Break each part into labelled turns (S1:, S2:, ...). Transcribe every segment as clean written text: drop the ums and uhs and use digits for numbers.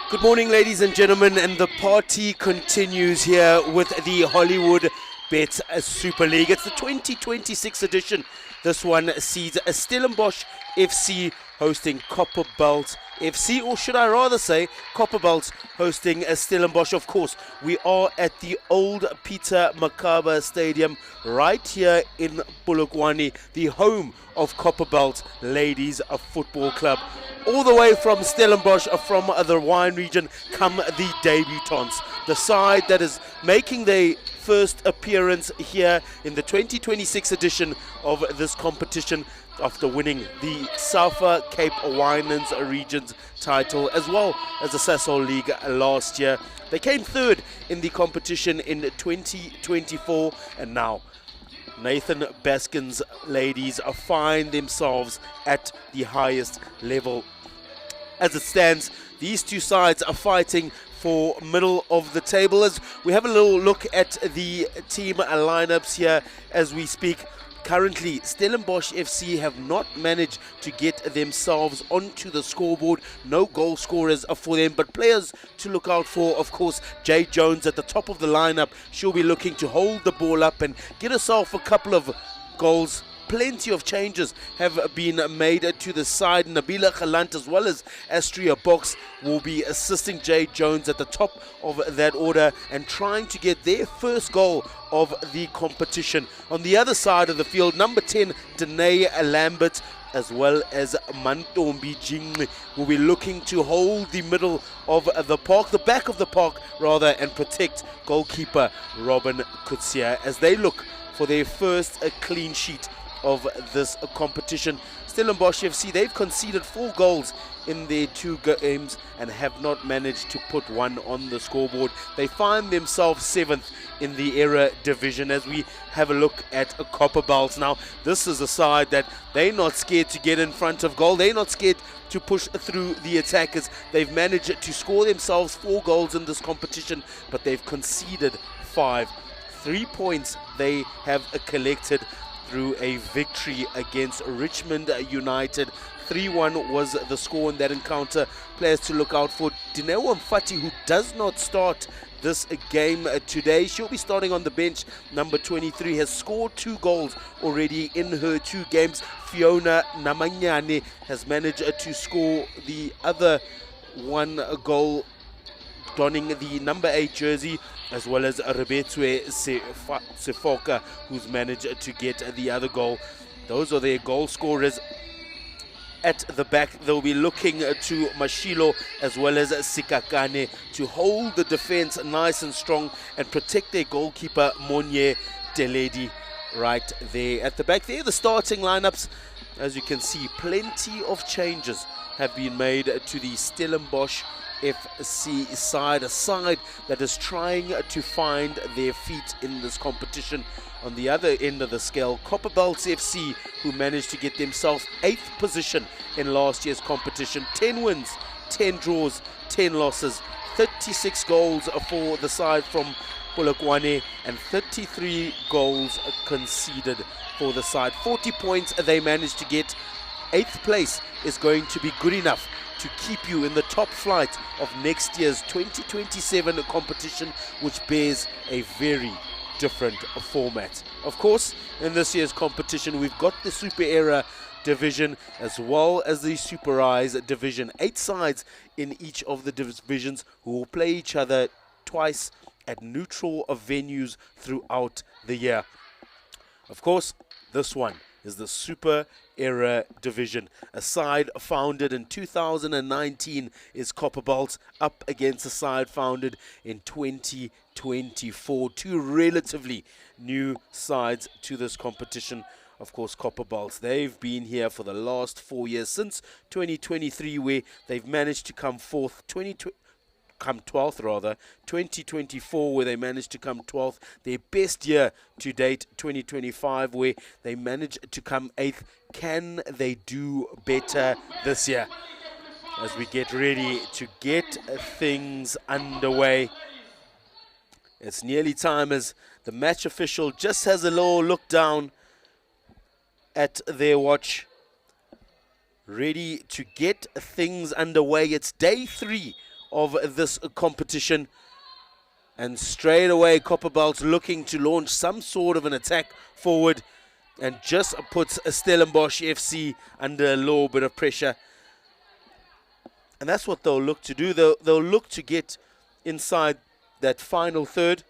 S1: Good morning, ladies and gentlemen, and the party continues here with the Hollywoodbets Super League. It's the 2026 edition. This one sees a Stellenbosch FC hosting Copperbelt FC, or should I rather say Copperbelt hosting a Stellenbosch. Of course, we are at the old Peter Mokaba Stadium right here in Polokwane, the home of Copperbelt Ladies Football Club. All the way from Stellenbosch, from the wine region, come the debutants. The side that is making their first appearance here in the 2026 edition of this competition after winning the SAFA Cape Winelands Regions title as well as the Sasol League last year. They came third in the competition in 2024, and now Nathan Baskin's ladies find themselves at the highest level. As it stands, these two sides are fighting for middle of the table. As we have a little look at the team lineups here as we speak. Currently, Stellenbosch FC have not managed to get themselves onto the scoreboard. No goal scorers for them, but players to look out for, of course, Jay Jones at the top of the lineup. She'll be looking to hold the ball up and get herself a couple of goals. Plenty of changes have been made to the side. Nabila Khalant as well as Astria Box will be assisting Jay Jones at the top of that order and trying to get their first goal of the competition. On the other side of the field, number 10, Danae Lambert, as well as Mantombi Jingli, will be looking to hold the middle of the park, the back of the park rather, and protect goalkeeper Robin Kutsia as they look for their first clean sheet of this competition. Stellenbosch FC, they've conceded 4 goals in their 2 games and have not managed to put one on the scoreboard. They find themselves 7th in the era division as we have a look at Copperbelt. Now, this is a side that they're not scared to get in front of goal. They're not scared to push through the attackers. They've managed to score themselves 4 goals in this competition, but they've conceded 5. 3 points they have collected through a victory against Richmond United. 3-1 was the score in that encounter. Players to look out for: Dineo Mfati, who does not start this game today. She'll be starting on the bench. Number 23 has scored 2 goals already in her 2 games. Fiona Namanyane has managed to score the other 1 goal, donning the number 8 jersey, as well as Rebetswe Sefoka, who's managed to get the other goal. Those are their goal scorers. At the back, they'll be looking to Mashilo as well as Sikakane to hold the defense nice and strong and protect their goalkeeper Monye Teledi right there. At the back there, the starting lineups, as you can see, plenty of changes have been made to the Stellenbosch FC side, a side that is trying to find their feet in this competition. On the other end of the scale, Copperbelt FC, who managed to get themselves 8th position in last year's competition. 10 wins, 10 draws, 10 losses, 36 goals for the side from Polokwane, and 33 goals conceded for the side. 40 points they managed to get. 8th place is going to be good enough to keep you in the top flight of next year's 2027 competition, which bears a very different format. Of course, in this year's competition, we've got the Super Era division as well as the Superise division. 8 sides in each of the divisions who will play each other twice at neutral venues throughout the year. Of course, this one is the Super Era division. A side founded in 2019 is Copperbelt, up against a side founded in 2024. 2 relatively new sides to this competition. Of course, Copperbelt, they've been here for the last 4 years, since 2023, where they've managed to come 12th rather. 2024, where they managed to come 12th. Their best year to date, 2025, where they managed to come 8th. Can they do better this year? As we get ready to get things underway, it's nearly time as the match official just has a little look down at their watch, ready to get things underway. It's day 3 of this competition. And straight away, Copperbelt looking to launch some sort of an attack forward and just puts Stellenbosch FC under a little bit of pressure. And that's what they'll look to do. They'll look to get inside that final third.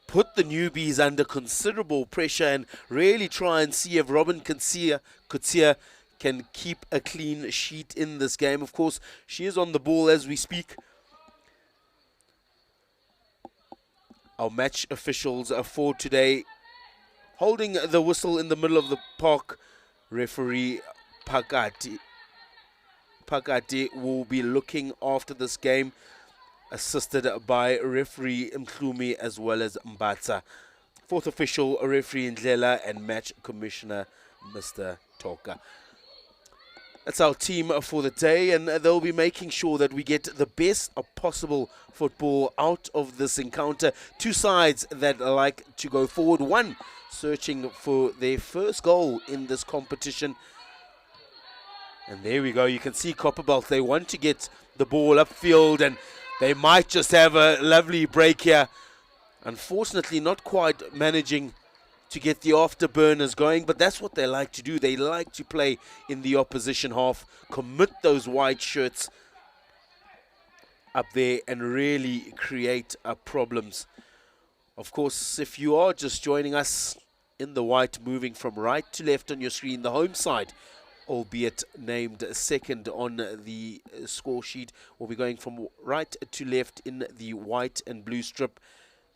S1: Put the newbies under considerable pressure and really try and see if Robin Kutsia can keep a clean sheet in this game. Of course, she is on the ball as we speak. Our match officials for today holding the whistle in the middle of the park. Referee Pakati will be looking after this game, assisted by referee Mhlumi as well as Mbatsa. Fourth official, referee Ndlela, and match commissioner Mr. Toka. That's our team for the day, and they'll be making sure that we get the best possible football out of this encounter. Two sides that like to go forward. One searching for their first goal in this competition. And there we go. You can see Copperbelt. They want to get the ball upfield, and they might just have a lovely break here. Unfortunately, not quite managing to get the afterburners going, but that's what they like to do. They like to play in the opposition half, commit those white shirts up there and really create problems. Of course, if you are just joining us in the white, moving from right to left on your screen, the home side, albeit named second on the score sheet, will be going from right to left in the white and blue strip.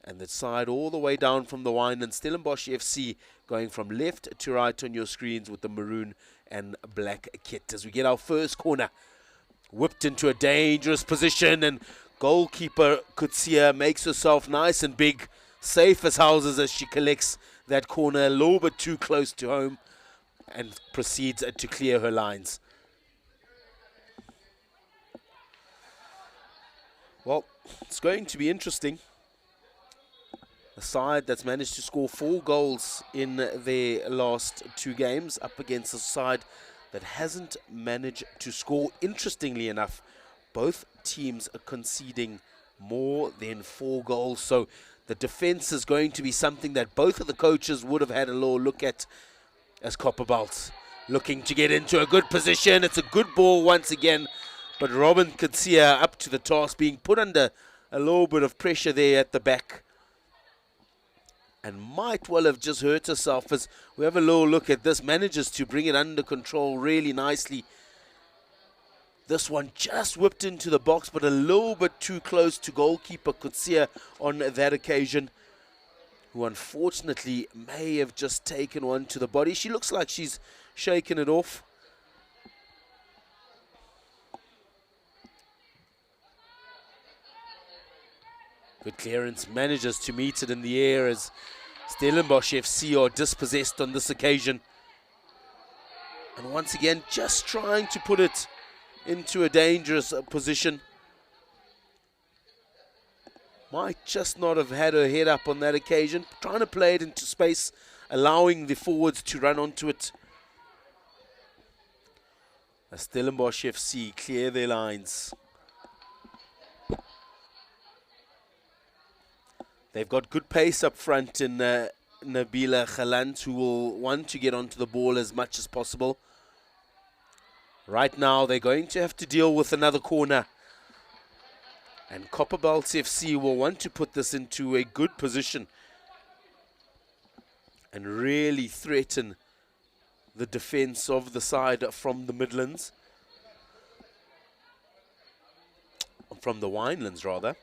S1: And the side all the way down from the wine, and Stellenbosch FC going from left to right on your screens with the maroon and black kit. As we get our first corner, whipped into a dangerous position, and goalkeeper Kutsia makes herself nice and big, safe as houses as she collects that corner a little bit too close to home and proceeds to clear her lines. Well, it's going to be interesting. A side that's managed to score 4 goals in their last 2 games up against a side that hasn't managed to score. Interestingly enough, both teams are conceding more than 4 goals. So the defense is going to be something that both of the coaches would have had a little look at, as Copperbelt looking to get into a good position. It's a good ball once again, but Robin Kutsia up to the task, being put under a little bit of pressure there at the back, and might well have just hurt herself. As we have a little look at this, manages to bring it under control really nicely. This one just whipped into the box, but a little bit too close to goalkeeper Kutsia on that occasion, who unfortunately may have just taken one to the body. She looks like she's shaken it off. Good clearance, manages to meet it in the air as Stellenbosch FC are dispossessed on this occasion. And once again, just trying to put it into a dangerous position. Might just not have had her head up on that occasion. Trying to play it into space, allowing the forwards to run onto it. As Stellenbosch FC clear their lines. They've got good pace up front in Nabila Khalant, who will want to get onto the ball as much as possible. Right now, they're going to have to deal with another corner. And Copperbelt FC will want to put this into a good position and really threaten the defense of the side from the Midlands. From the Winelands, rather.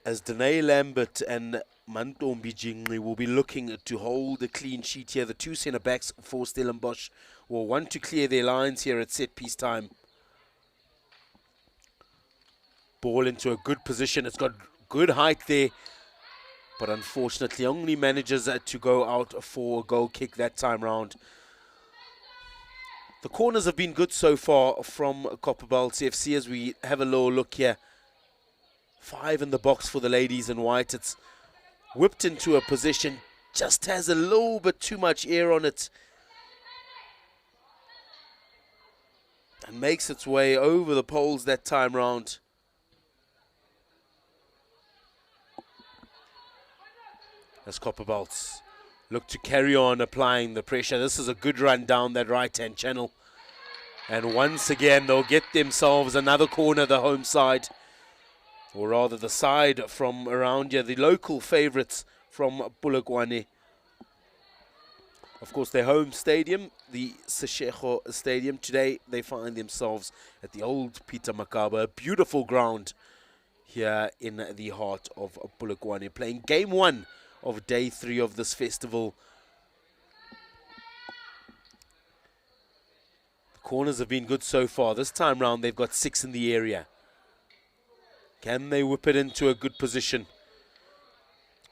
S1: As Danae Lambert and Mantombi Jingli will be looking to hold a clean sheet here. The 2 centre-backs for Stellenbosch will want to clear their lines here at set-piece time. Ball into a good position. It's got good height there, but unfortunately only manages to go out for a goal kick that time round. The corners have been good so far from Copperbelt FC. As we have a little look here, 5 in the box for the ladies in white. It's whipped into a position, just has a little bit too much air on it. and makes its way over the poles that time round. As Copperbelt look to carry on applying the pressure. This is a good run down that right-hand channel. And once again, they'll get themselves another corner, the home side. Or rather, the side from around here, the local favourites from Polokwane. Of course, their home stadium, the Seshego Stadium. Today, they find themselves at the old Peter Mokaba, a beautiful ground here in the heart of Polokwane, playing game 1 of day 3 of this festival. The corners have been good so far. This time round, they've got 6 in the area. Can they whip it into a good position?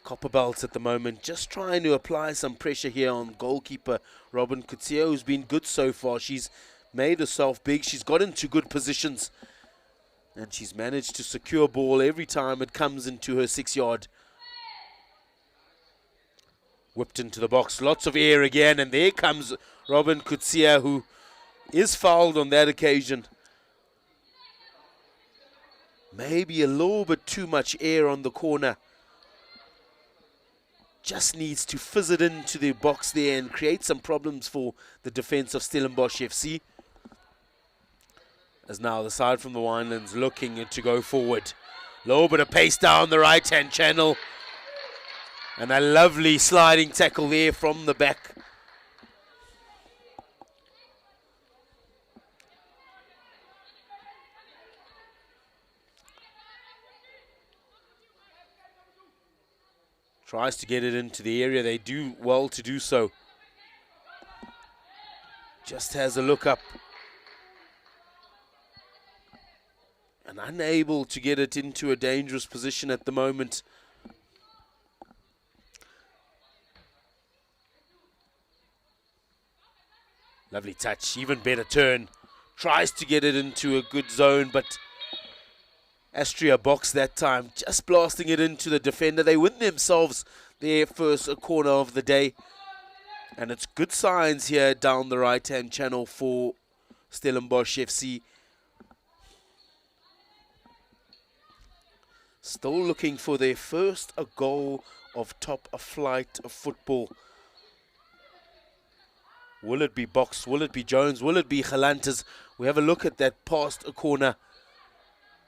S1: Copperbelt at the moment just trying to apply some pressure here on goalkeeper Robin Kutsia, who's been good so far. She's made herself big. She's got into good positions. And she's managed to secure ball every time it comes into her 6-yard. Whipped into the box. Lots of air again. And there comes Robin Kutsia, who is fouled on that occasion. Maybe a little bit too much air on the corner. Just needs to fizz it into the box there and create some problems for the defense of Stellenbosch FC. As now the side from the Winelands looking to go forward. Little bit of pace down the right-hand channel. And a lovely sliding tackle there from the back. Tries to get it into the area. They do well to do so. Just has a look up. And unable to get it into a dangerous position at the moment. Lovely touch, even better turn. Tries to get it into a good zone, but Astria box that time, just blasting it into the defender. They win themselves their first corner of the day. And it's good signs here down the right-hand channel for Stellenbosch FC. Still looking for their first goal of top flight of football. Will it be Box? Will it be Jones? Will it be Galantes? We have a look at that past corner.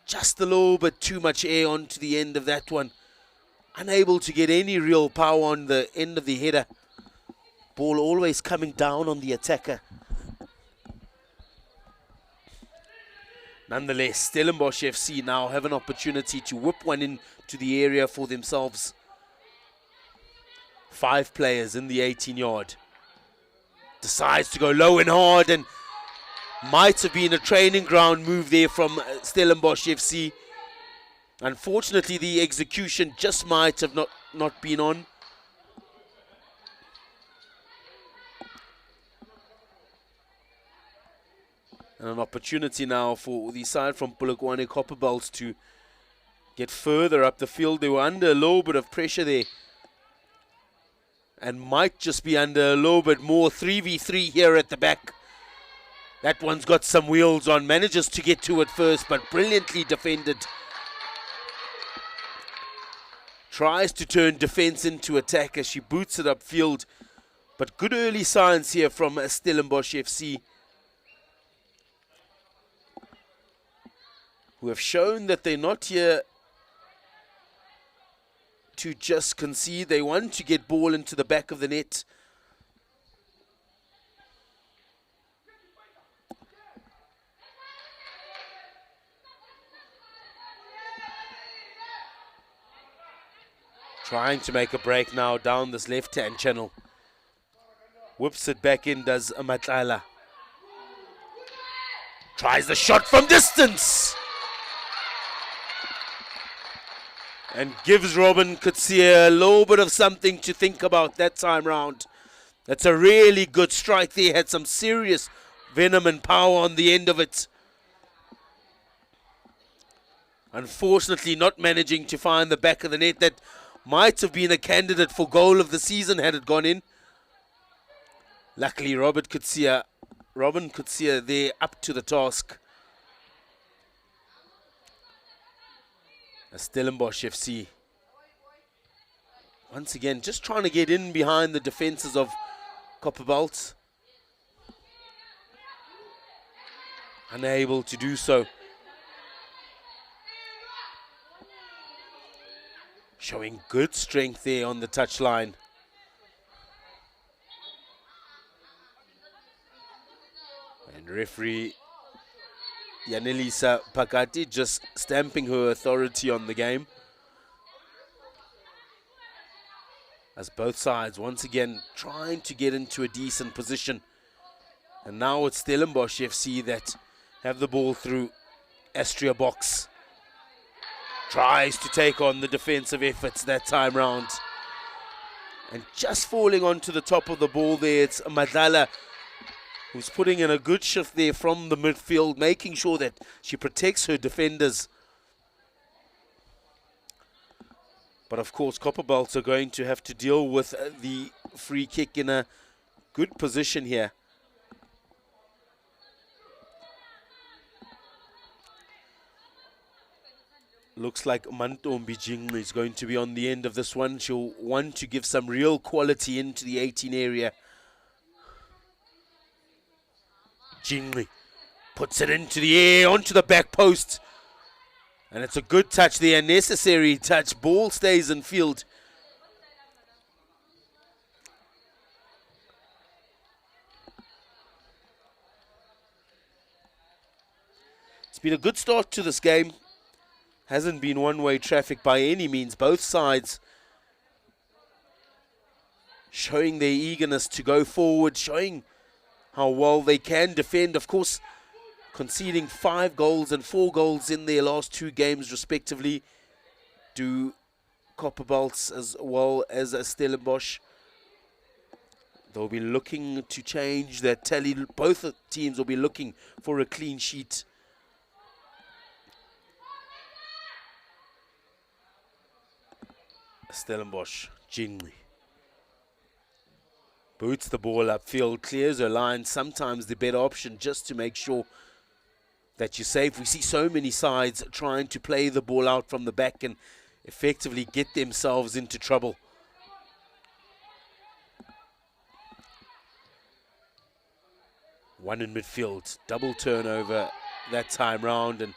S1: Just a little bit too much air onto the end of that one. Unable to get any real power on the end of the header. Ball always coming down on the attacker. Nonetheless, Stellenbosch FC now have an opportunity to whip one into the area for themselves. 5 players in the 18-yard. Decides to go low and hard, and might have been a training ground move there from Stellenbosch FC. Unfortunately, the execution just might have not been on. And an opportunity now for the side from Polokwane Copperbelt to get further up the field. They were under a little bit of pressure there. And might just be under a little bit more 3v3 here at the back. That one's got some wheels on. Manages to get to it first, but brilliantly defended. Tries to turn defense into attack as she boots it upfield. But good early signs here from Stellenbosch FC, who have shown that they're not here to just concede. They want to get ball into the back of the net. Trying to make a break now down this left-hand channel. Whips it back in, does Matlala. Tries the shot from distance. And gives Robin Kutsia a little bit of something to think about that time round. That's a really good strike there. Had some serious venom and power on the end of it. Unfortunately, not managing to find the back of the net. That might have been a candidate for goal of the season had it gone in. Luckily, Robert Kutsia Robin Kutsia there up to the task. A Stellenbosch FC. Once again, just trying to get in behind the defenses of Copperbelt. Unable to do so. Showing good strength there on the touchline. And referee Yanelisa Pakati just stamping her authority on the game. As both sides once again trying to get into a decent position. And now it's Stellenbosch FC that have the ball through Astria box. Tries to take on the defensive efforts that time round. And just falling onto the top of the ball there, it's Madala who's putting in a good shift there from the midfield, making sure that she protects her defenders. But of course, Copperbelt are going to have to deal with the free kick in a good position here. Looks like Mantombi Jingli is going to be on the end of this one. She'll want to give some real quality into the 18 area. Jingli puts it into the air, onto the back post. And it's a good touch there, a necessary touch. Ball stays in field. It's been a good start to this game. Hasn't been one-way traffic by any means. Both sides showing their eagerness to go forward, showing how well they can defend. Of course, conceding 5 goals and 4 goals in their last 2 games respectively. Do Copperbelts as well as Stellenbosch. They'll be looking to change that tally. Both teams will be looking for a clean sheet. Stellenbosch, Jingli boots the ball upfield, clears her line. Sometimes the better option just to make sure that you're safe. We see so many sides trying to play the ball out from the back and effectively get themselves into trouble. One in midfield, double turnover that time round, and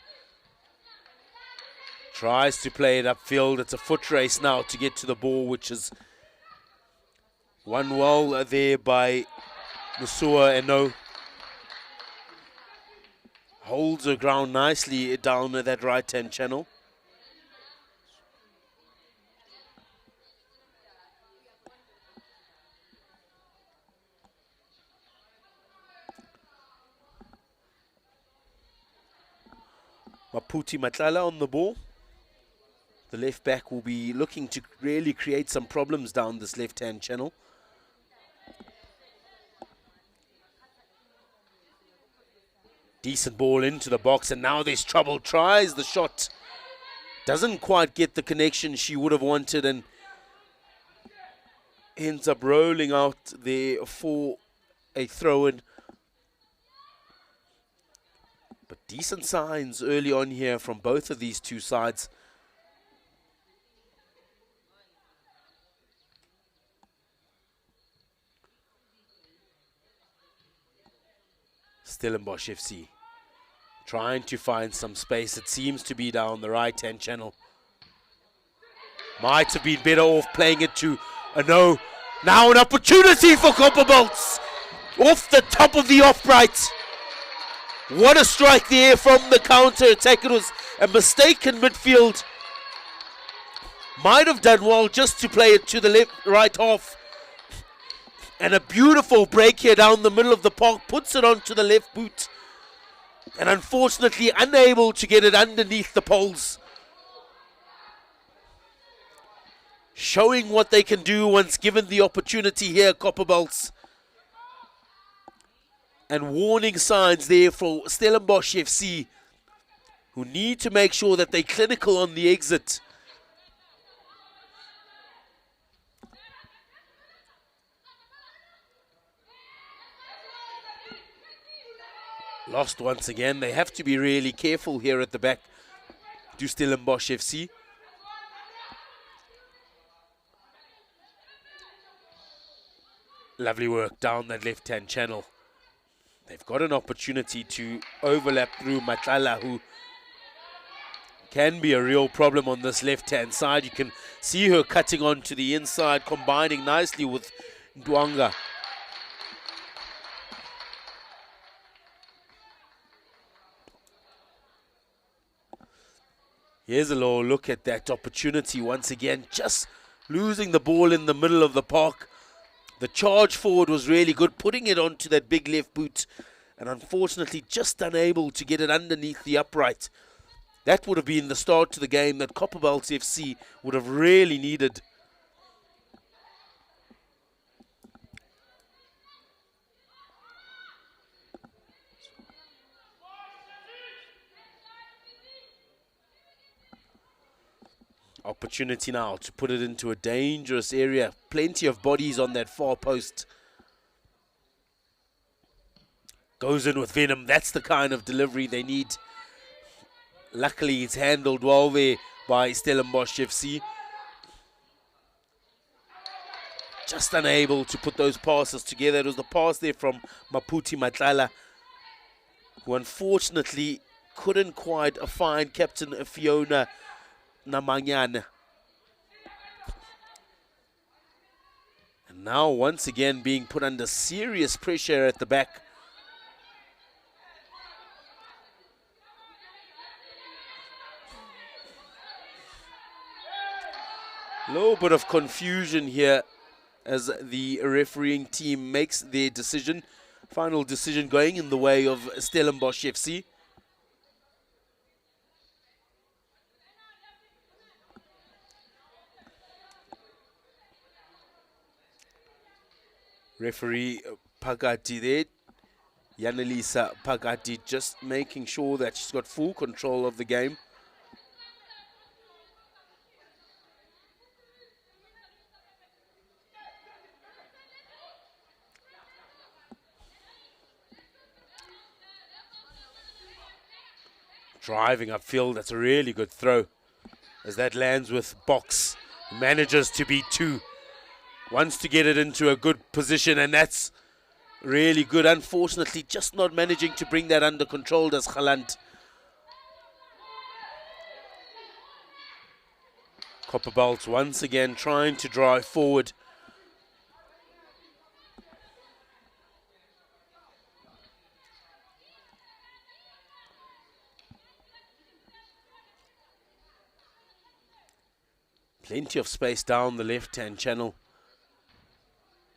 S1: tries to play it upfield. It's a foot race now to get to the ball, which is won well there by Musua Eno. Holds her ground nicely down that right-hand channel. Maputi Matlala on the ball. The left back will be looking to really create some problems down this left-hand channel. Decent ball into the box, and now there's trouble. Tries the shot. Doesn't quite get the connection she would have wanted, and ends up rolling out there for a throw-in. But decent signs early on here from both of these two sides. Stellenbosch FC trying to find some space. It seems to be down the right-hand channel. Might have been better off playing it to no. Now an opportunity for Copperbelts off the top of the off-right. What a strike there from the counter-attack. It was a mistake in midfield. Might have done well just to play it to the left, right half. And a beautiful break here down the middle of the park. Puts it onto the left boot. And unfortunately unable to get it underneath the poles. Showing what they can do once given the opportunity here, Copperbelts. And warning signs there for Stellenbosch FC, who need to make sure that they're clinical on the exit. Lost once again. They have to be really careful here at the back. Do Stellenbosch FC. Lovely work down that left-hand channel. They've got an opportunity to overlap through Matala, who can be a real problem on this left-hand side. You can see her cutting onto the inside, combining nicely with Ndwanga. Here's a little look at that opportunity once again, just losing the ball in the middle of the park. The charge forward was really good, putting it onto that big left boot, and unfortunately just unable to get it underneath the upright. That would have been the start to the game that Copperbelt FC would have really needed. Opportunity now to put it into a dangerous area. Plenty of bodies on that far post. Goes in with venom. That's the kind of delivery they need. Luckily, it's handled well there by Stellenbosch FC. Just unable to put those passes together. It was the pass there from Maputi Matlala, who unfortunately couldn't quite find Captain Fiona Namanyan. And now once again being put under serious pressure at the back. A little bit of confusion here as the refereeing team makes their decision. Final decision going in the way of Stellenbosch FC. Referee Pagati there, Yanelisa Pagati, just making sure that she's got full control of the game. Driving upfield, that's a really good throw. As that lands with Box, manages to beat two. Wants to get it into a good position, and that's really good. Unfortunately, just not managing to bring that under control does Galant. Copperbelt once again trying to drive forward. Plenty of space down the left-hand channel.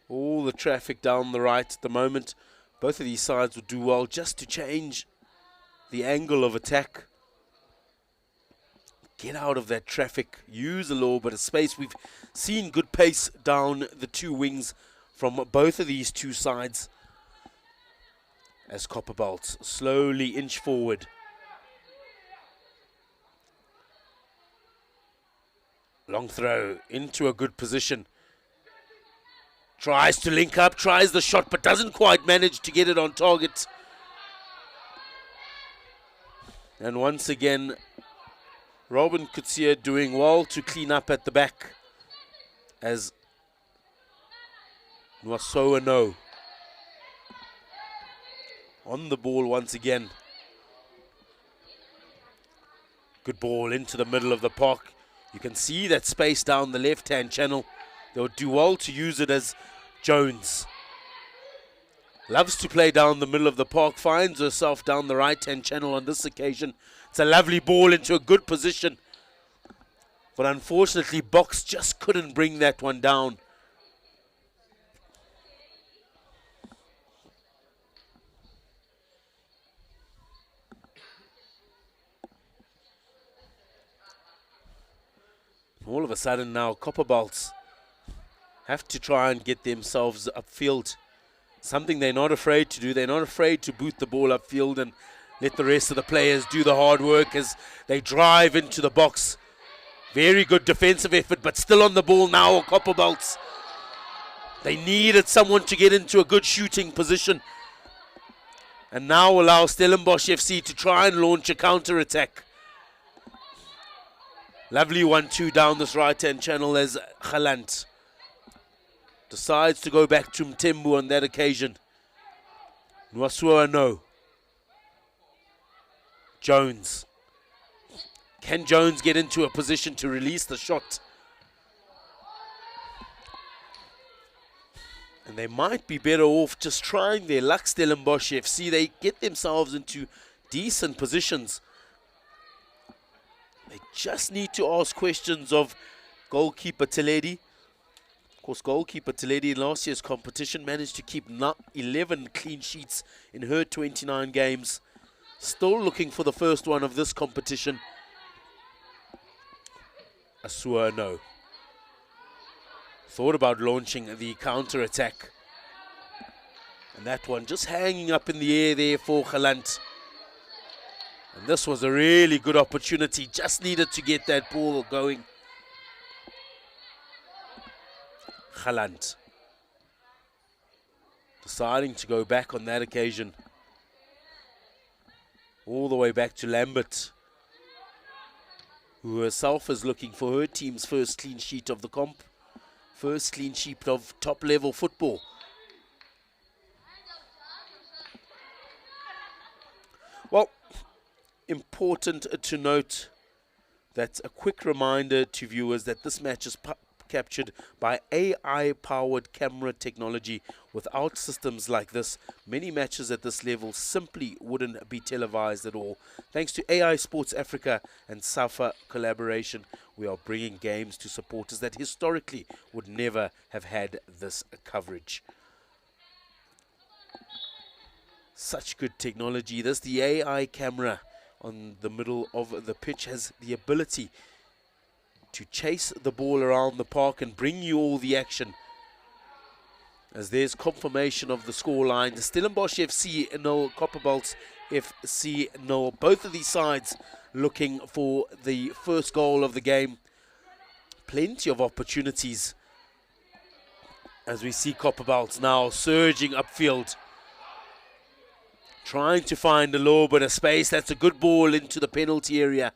S1: All the traffic down the right at the moment. Both of these sides would do well just to change the angle of attack. Get out of that traffic. Use a little bit of space. We've seen good pace down the two wings from both of these two sides. As Copperbelt slowly inch forward. Long throw into a good position. Tries to link up, tries the shot, but doesn't quite manage to get it on target. And once again, Robin Kutsia doing well to clean up at the back. As Nwasoano on the ball once again. Good ball into the middle of the park. You can see that space down the left-hand channel. They'll do well to use it as Jones. Loves to play down the middle of the park. Finds herself down the right-hand channel on this occasion. It's a lovely ball into a good position. But unfortunately, Box just couldn't bring that one down. All of a sudden now, Copperbelts have to try and get themselves upfield. Something they're not afraid to do. They're not afraid to boot the ball upfield and let the rest of the players do the hard work as they drive into the box. Very good defensive effort, but still on the ball now, Copperbelts. They needed someone to get into a good shooting position. And now allow Stellenbosch FC to try and launch a counter-attack. Lovely 1-2 down this right-hand channel as Galant decides to go back to Mtembu on that occasion. Nwasua no. Jones. Can Jones get into a position to release the shot? And they might be better off just trying their luck, Stellenbosch FC. They get themselves into decent positions. They just need to ask questions of goalkeeper Teledi. Of course, goalkeeper Teledi in last year's competition managed to keep 11 clean sheets in her 29 games. Still looking for the first one of this competition. Asua no. Thought about launching the counter-attack. And that one just hanging up in the air there for Galant. And this was a really good opportunity. Just needed to get that ball going. Galant deciding to go back on that occasion. All the way back to Lambert, who herself is looking for her team's first clean sheet of the comp. First clean sheet of top-level football. Well, important to note that a quick reminder to viewers that this match is captured by AI-powered camera technology. Without systems like this, many matches at this level simply wouldn't be televised at all. Thanks to AI Sports Africa and SAFA collaboration, we are bringing games to supporters that historically would never have had this coverage. Such good technology. The AI camera on the middle of the pitch has the ability to chase the ball around the park and bring you all the action. As there's confirmation of the scoreline, Stellenbosch FC no, Copperbelt FC no. Both of these sides looking for the first goal of the game. Plenty of opportunities as we see Copperbelt now surging upfield, trying to find a little bit of space. That's a good ball into the penalty area.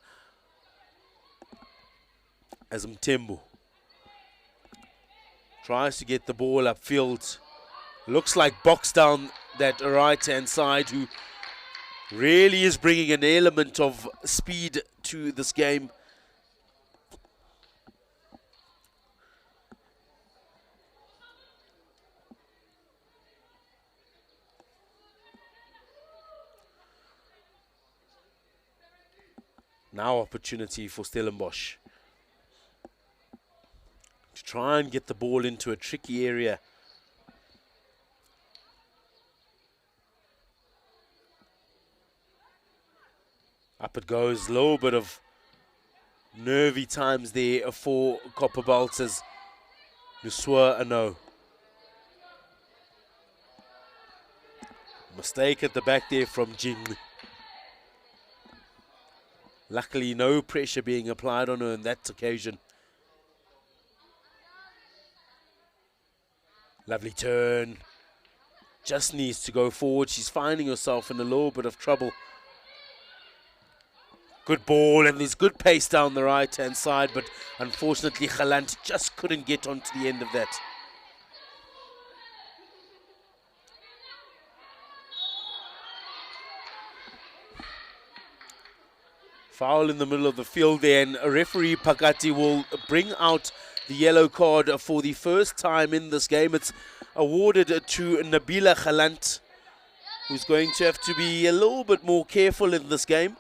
S1: As Mtembu tries to get the ball upfield. Looks like box down that right-hand side, who really is bringing an element of speed to this game. Now opportunity for Stellenbosch to try and get the ball into a tricky area. Up it goes. A little bit of nervy times there for Copperbelt as Nuswa no. Mistake at the back there from Jing. Luckily, no pressure being applied on her on that occasion. Lovely turn. Just needs to go forward. She's finding herself in a little bit of trouble. Good ball, and there's good pace down the right-hand side, but unfortunately, Galant just couldn't get onto the end of that. Foul in the middle of the field there, and referee Pakati will bring out the yellow card for the first time in this game. It's awarded to Nabila Galant, who's going to have to be a little bit more careful in this game.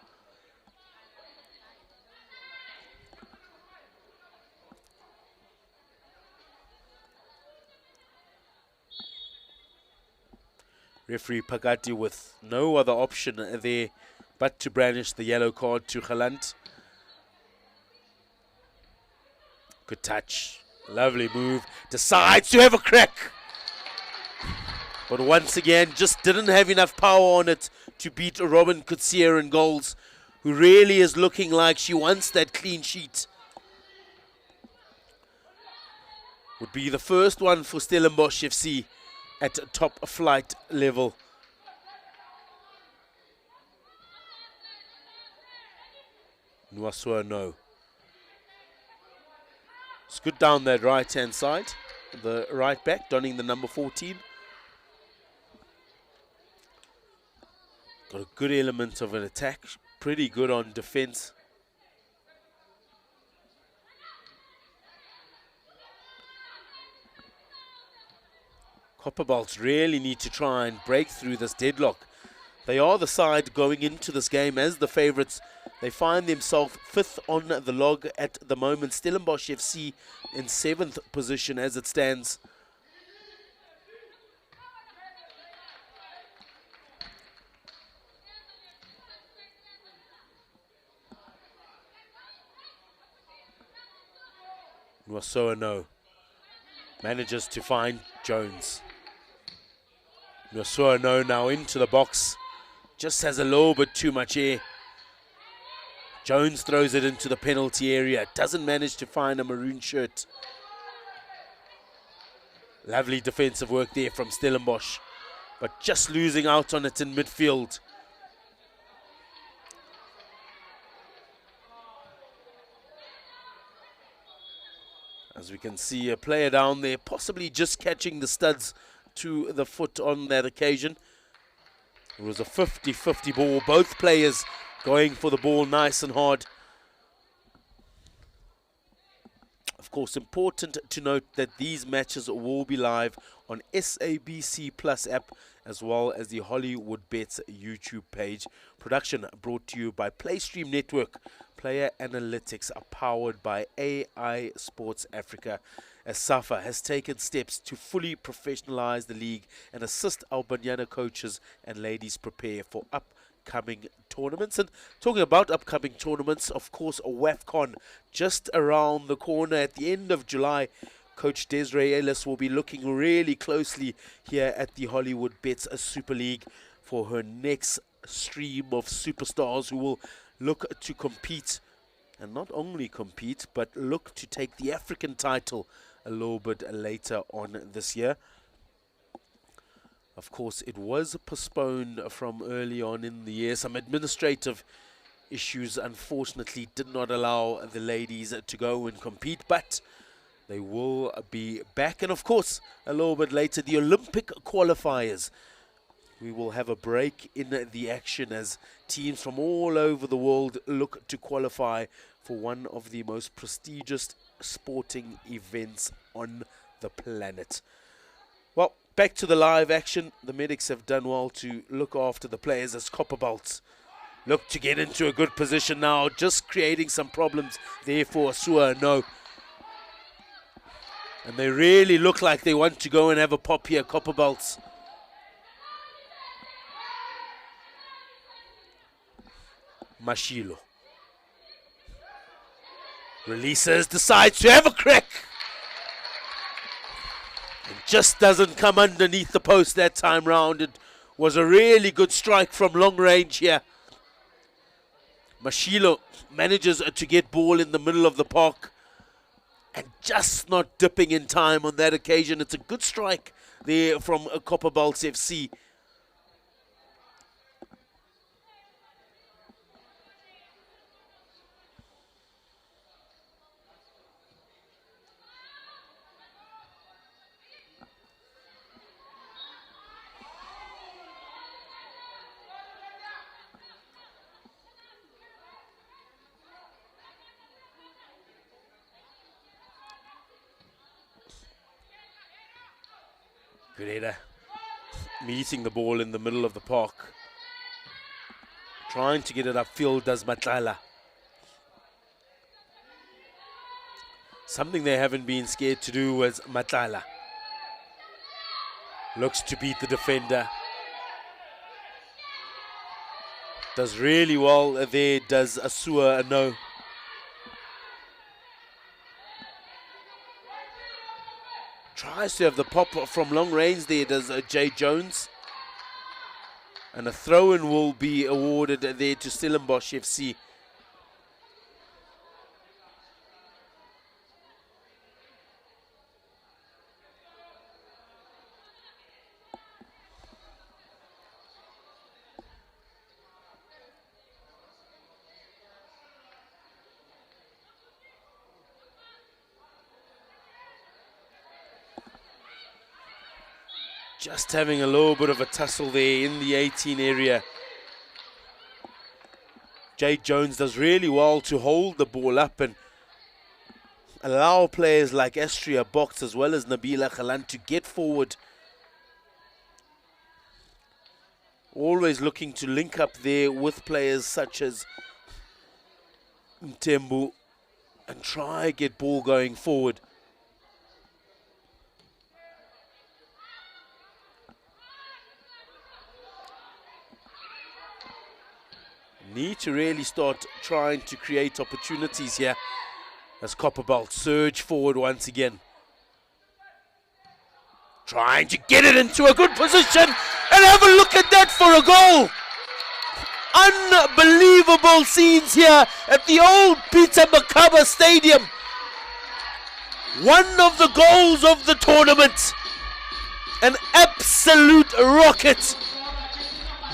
S1: Referee Pakati with no other option there but to brandish the yellow card to Galant. Good touch. Lovely move. Decides to have a crack. But once again, just didn't have enough power on it to beat Robin Kutsia in goals, who really is looking like she wants that clean sheet. Would be the first one for Stellenbosch FC at top flight level. Nwasua, no. It's good down that right-hand side. The right back, donning the number 14. Got a good element of an attack. Pretty good on defense. Copperbelt really need to try and break through this deadlock. They are the side going into this game as the favourites. They find themselves 5th on the log at the moment. Stellenbosch FC in 7th position as it stands. Nwasoa no. Manages to find Jones. Nwasoa no now into the box. Just has a little bit too much air. Jones throws it into the penalty area. Doesn't manage to find a maroon shirt. Lovely defensive work there from Stellenbosch. But just losing out on it in midfield. As we can see, a player down there possibly just catching the studs to the foot on that occasion. It was a 50-50 ball. Both players going for the ball nice and hard. Of course, important to note that these matches will be live on SABC Plus app as well as the Hollywoodbets YouTube page. Production brought to you by PlayStream Network. Player analytics are powered by AI Sports Africa, as SAFA has taken steps to fully professionalize the league and assist our Banyana coaches and ladies prepare for upcoming tournaments. And talking about upcoming tournaments, of course, WAFCON just around the corner at the end of July. Coach Desiree Ellis will be looking really closely here at the Hollywoodbets Super League for her next stream of superstars who will look to compete, and not only compete, but look to take the African title a little bit later on this year. Of course, it was postponed from early on in the year. Some administrative issues, unfortunately, did not allow the ladies to go and compete, but they will be back. And of course, a little bit later, the Olympic qualifiers. We will have a break in the action as teams from all over the world look to qualify for one of the most prestigious sporting events on the planet. Well, back to the live action. The medics have done well to look after the players as Copperbelt look to get into a good position now, just creating some problems there for Asua no. And they really look like they want to go and have a pop here, Copperbelt. Mashilo releases, decides to have a crack. It just doesn't come underneath the post that time round. It was a really good strike from long range here. Mashilo manages to get ball in the middle of the park and just not dipping in time on that occasion. It's a good strike there from Copperbelt FC. Good header. Meeting the ball in the middle of the park. Trying to get it upfield does Matlala. Something they haven't been scared to do was Matlala. Looks to beat the defender. Does really well there, does Asua no. Tries to have the pop from long range there, does Jay Jones. And a throw-in will be awarded there to Stellenbosch FC. Just having a little bit of a tussle there in the 18 area. Jade Jones does really well to hold the ball up and allow players like Astria Box as well as Nabila Khalan to get forward. Always looking to link up there with players such as Mtembu and try get ball going forward. Need to really start trying to create opportunities here as Copperbelt surge forward once again. Trying to get it into a good position and have a look at that for a goal. Unbelievable scenes here at the old Mokaba Stadium. One of the goals of the tournament. An absolute rocket.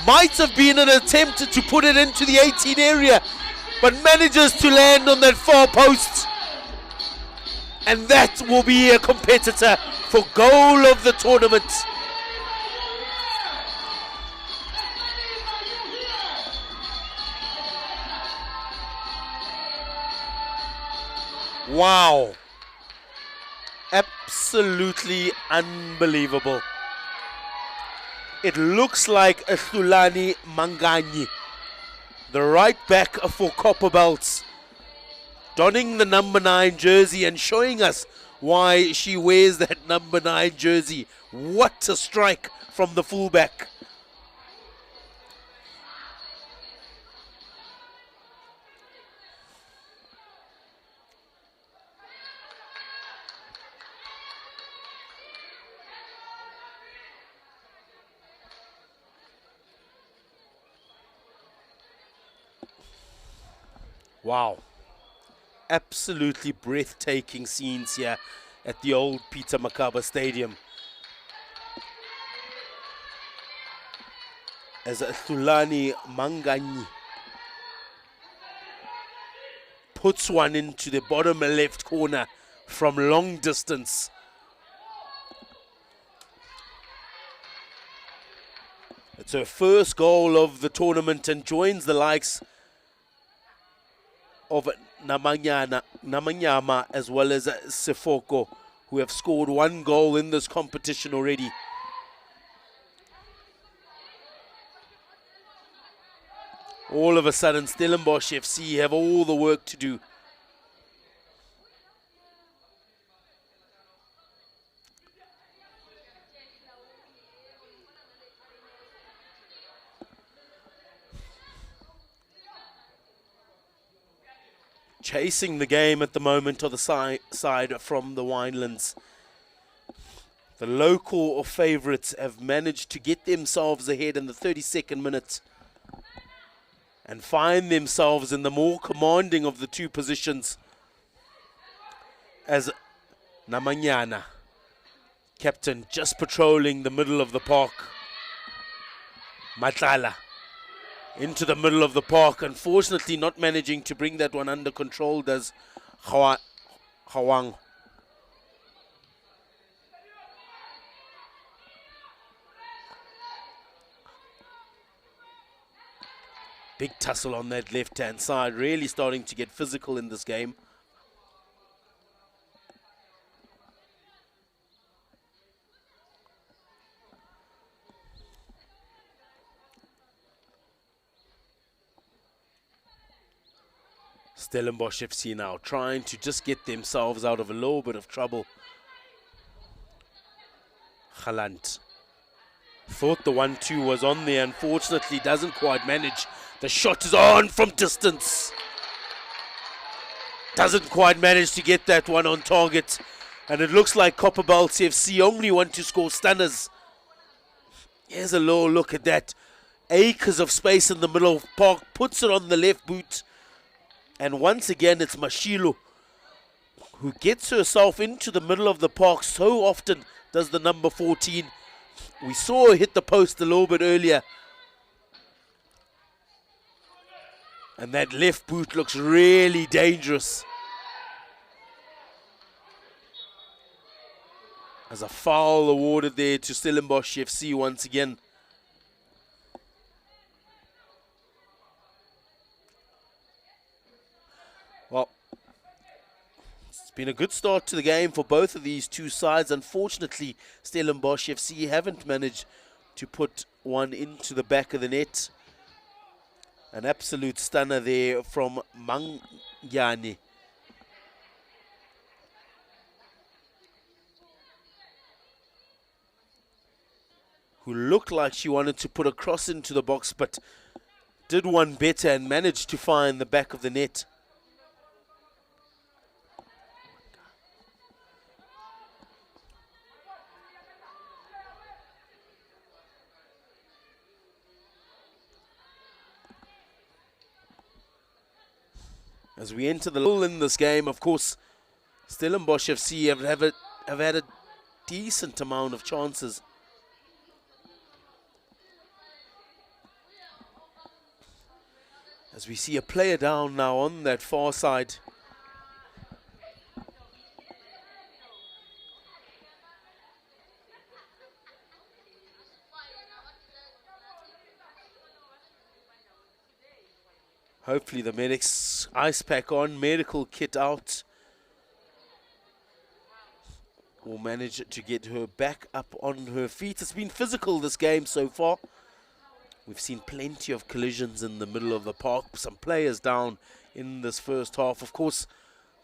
S1: Might have been an attempt to put it into the 18 area, but manages to land on that far post. And that will be a competitor for goal of the tournament. Wow. Absolutely unbelievable. It looks like a Thulani Manganyi, the right back for Copperbelt, donning the number 9 jersey and showing us why she wears that number 9 jersey. What a strike from the fullback. Wow. Absolutely breathtaking scenes here at the old Mokaba Stadium. As Thulani Manganyi puts one into the bottom left corner from long distance. It's her first goal of the tournament and joins the likes of Namanyama as well as Sefoko, who have scored 1 goal in this competition already. All of a sudden, Stellenbosch FC have all the work to do. Chasing the game at the moment on the side from the Winelands. The local favourites have managed to get themselves ahead in the 32nd minute and find themselves in the more commanding of the two positions as Namanyana, captain, just patrolling the middle of the park. Matlala into the middle of the park, unfortunately not managing to bring that one under control does Hawang. Big tussle on that left-hand side, really starting to get physical in this game. Stellenbosch FC now trying to just get themselves out of a little bit of trouble. Khalant thought the 1-2 was on there, unfortunately doesn't quite manage. The shot is on from distance. Doesn't quite manage to get that one on target. And it looks like Copperbelt FC only want to score stunners. Here's a low look at that. Acres of space in the middle of the park, puts it on the left boot. And once again, it's Mashilo who gets herself into the middle of the park. So often does the number 14. We saw her hit the post a little bit earlier. And that left boot looks really dangerous. As a foul awarded there to Stellenbosch FC once again. Well, it's been a good start to the game for both of these two sides. Unfortunately, Stellenbosch FC haven't managed to put one into the back of the net. An absolute stunner there from Mangyani. Who looked like she wanted to put a cross into the box, but did one better and managed to find the back of the net. As we enter the lull in this game, of course, Stellenbosch FC have had a decent amount of chances. As we see a player down now on that far side. Hopefully the medic's ice pack on, medical kit out. Will manage to get her back up on her feet. It's been physical this game so far. We've seen plenty of collisions in the middle of the park. Some players down in this first half. Of course,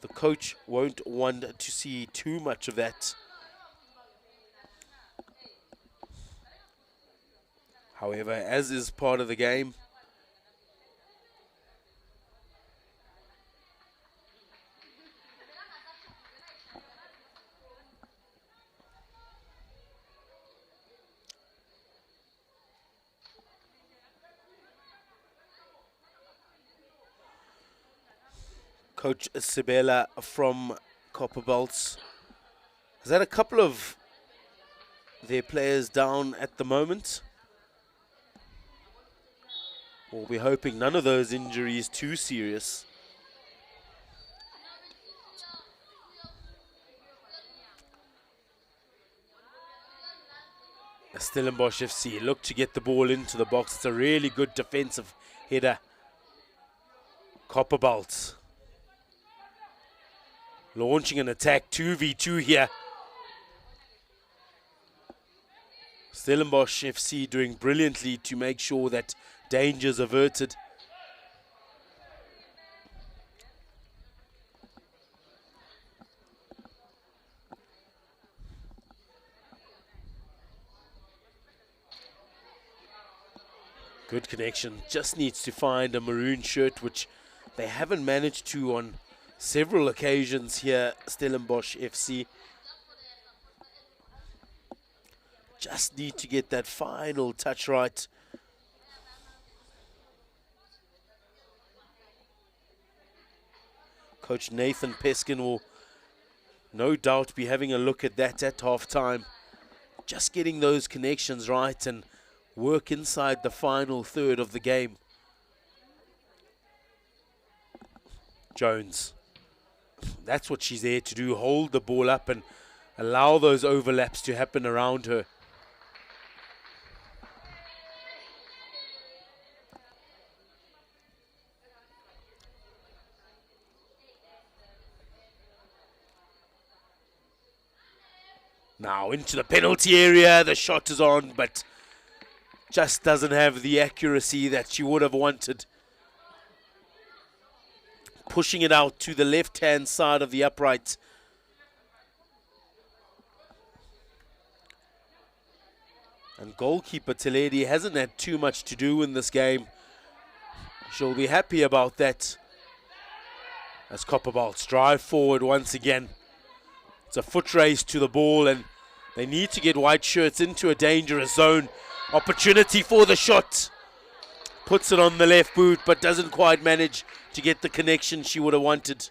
S1: the coach won't want to see too much of that. However, as is part of the game, Coach Sibela from Copperbelt has had a couple of their players down at the moment. We'll be hoping none of those injuries too serious. Stellenbosch FC look to get the ball into the box. It's a really good defensive header. Copperbelt launching an attack, 2v2 here. Stellenbosch FC doing brilliantly to make sure that danger's averted. Good connection, just needs to find a maroon shirt, which they haven't managed to on several occasions here, Stellenbosch FC. Just need to get that final touch right. Coach Nathan Peskin will no doubt be having a look at that at half-time. Just getting those connections right and work inside the final third of the game. Jones. That's what she's there to do, hold the ball up and allow those overlaps to happen around her. Now into the penalty area, the shot is on, but just doesn't have the accuracy that she would have wanted. Pushing it out to the left-hand side of the upright. And goalkeeper Teledi hasn't had too much to do in this game. She'll be happy about that. As Copperbelt drive forward once again. It's a foot race to the ball and they need to get white shirts into a dangerous zone. Opportunity for the shot. Puts it on the left boot but doesn't quite manage to get the connection she would have wanted.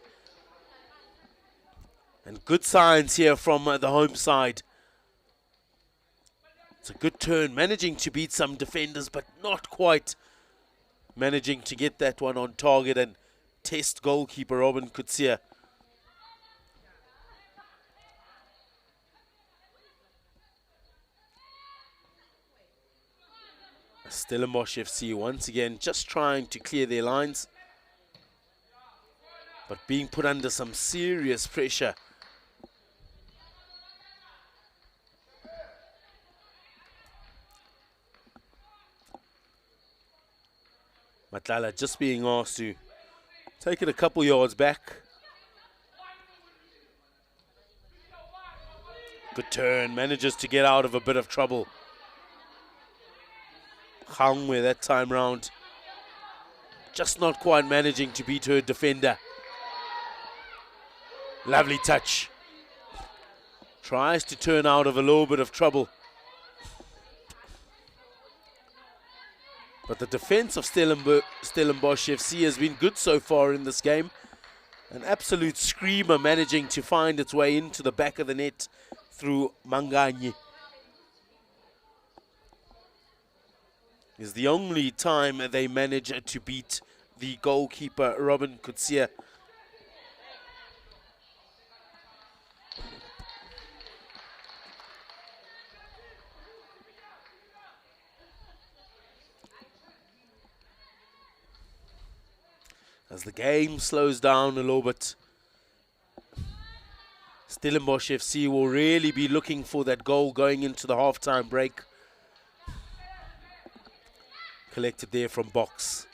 S1: And good signs here from the home side. It's a good turn, managing to beat some defenders, but not quite managing to get that one on target and test goalkeeper Robin Kutsia. Stellenbosch FC once again just trying to clear their lines, but being put under some serious pressure. Matlala just being asked to take it a couple yards back. Good turn, manages to get out of a bit of trouble. Hangwe that time round, just not quite managing to beat her defender. Lovely touch. Tries to turn out of a little bit of trouble. But the defense of Stellenbosch FC has been good so far in this game. An absolute screamer managing to find its way into the back of the net through Manganye. Is the only time they manage to beat the goalkeeper, Robin Kutsia. As the game slows down a little bit, Stellenbosch FC will really be looking for that goal going into the half-time break. Collected there from box.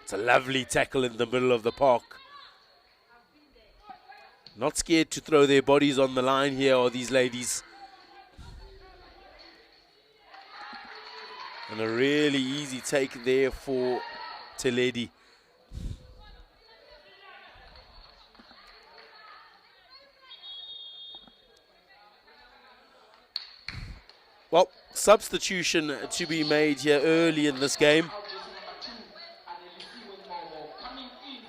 S1: It's a lovely tackle in the middle of the park. Not scared to throw their bodies on the line here are these ladies. And a really easy take there for Teledi. Well, substitution to be made here early in this game.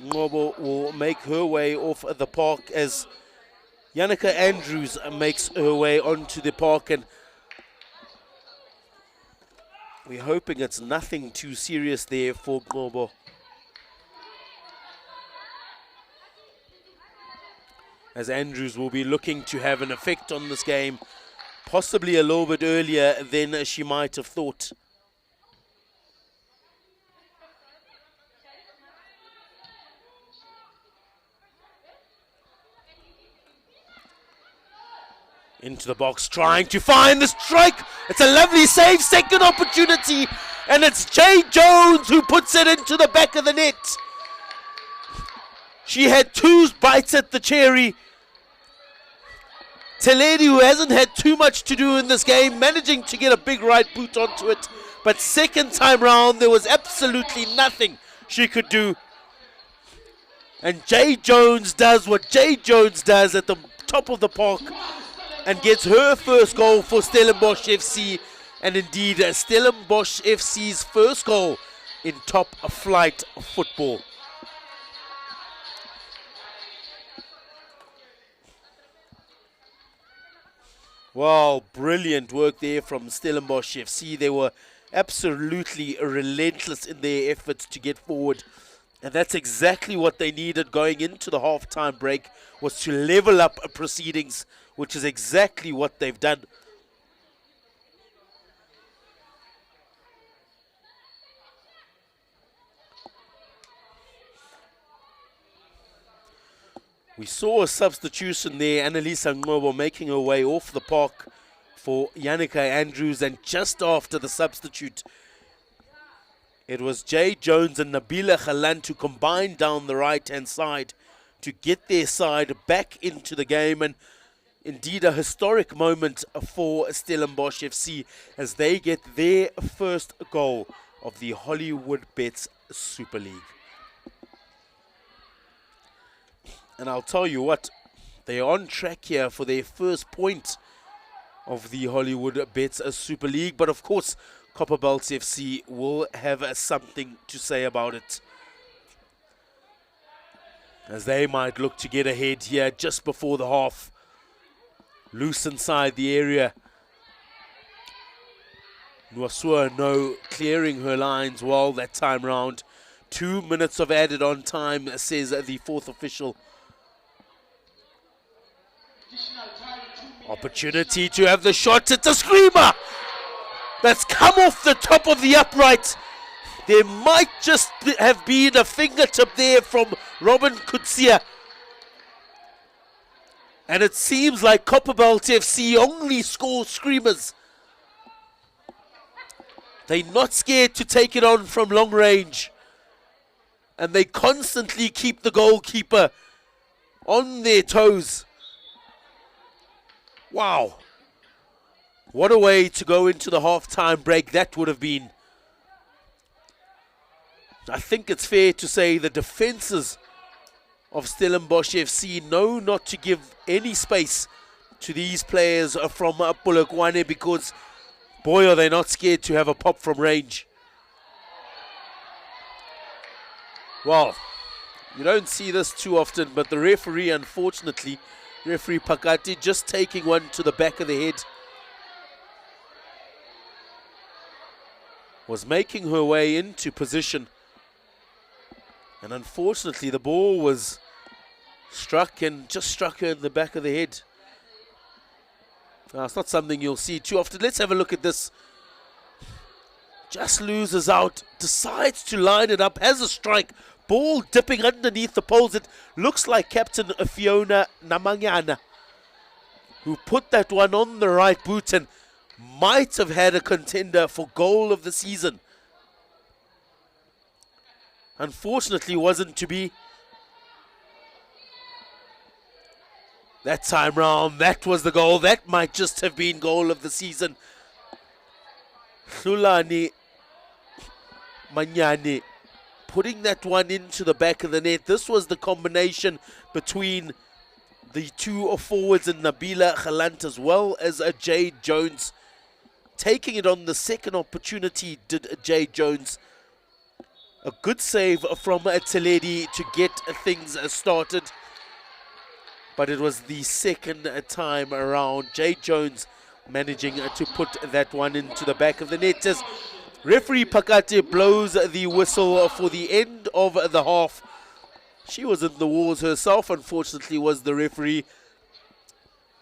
S1: Ngobo will make her way off the park as Yannicka Andrews makes her way onto the park, and we're hoping it's nothing too serious there for Ngobo. As Andrews will be looking to have an effect on this game, possibly a little bit earlier than she might have thought. Into the box, trying to find the strike. It's a lovely save, second opportunity, and it's Jay Jones who puts it into the back of the net. She had two bites at the cherry. Teledi, who hasn't had too much to do in this game, managing to get a big right boot onto it. But second time round, there was absolutely nothing she could do. And Jay Jones does what Jay Jones does at the top of the park and gets her first goal for Stellenbosch FC. And indeed, Stellenbosch FC's first goal in top flight football. Well, brilliant work there from Stellenbosch FC. They were absolutely relentless in their efforts to get forward. And that's exactly what they needed going into the half-time break, was to level up proceedings, which is exactly what they've done. We saw a substitution there, Annalisa Ngobo making her way off the park for Yannicka Andrews, and just after the substitute, it was Jay Jones and Nabila Khalan to combine down the right-hand side to get their side back into the game, and indeed a historic moment for Stellenbosch FC as they get their first goal of the Hollywoodbets Super League. And I'll tell you what, they're on track here for their first point of the Hollywoodbets Super League. But of course, Copperbelt FC will have something to say about it, as they might look to get ahead here just before the half. Loose inside the area. Nwasua no clearing her lines well that time round. 2 minutes of added on time, says the fourth official. Opportunity to have the shot. It's a screamer. that's come off the top of the upright. There might just have been a fingertip there from Robin Kutsia. And it seems like Copperbelt FC only score screamers. They're not scared to take it on from long range. And they constantly keep the goalkeeper on their toes. Wow. What a way to go into the half-time break that would have been. I think it's fair to say the defenses of Stellenbosch FC know not to give any space to these players from Polokwane, because boy are they not scared to have a pop from range. Well, you don't see this too often, but the referee, unfortunately, referee Pakati, just taking one to the back of the head, was making her way into position. And unfortunately, the ball was struck and just struck her in the back of the head. It's not something you'll see too often. Let's have a look at this. Just loses out, decides to line it up, has a strike. Ball dipping underneath the poles. It looks like Captain Fiona Namanyana, who put that one on the right boot and might have had a contender for goal of the season. Unfortunately, wasn't to be. That time round, that was the goal. That might just have been goal of the season. Hlulani Manyane putting that one into the back of the net. This was the combination between the two forwards in Nabila Galant as well as Jade Jones. Taking it on the second opportunity did Jade Jones. A good save from Tseledi to get things started. But it was the second time around. Jade Jones managing to put that one into the back of the net as referee Pakate blows the whistle for the end of the half. She was in the wars herself, unfortunately, was the referee.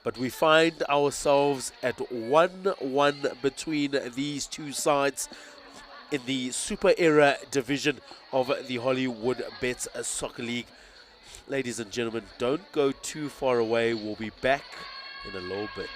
S1: But we find ourselves at 1-1 between these two sides in the Super Era division of the Hollywoodbets Soccer League. Ladies and gentlemen, don't go too far away. We'll be back in a little bit.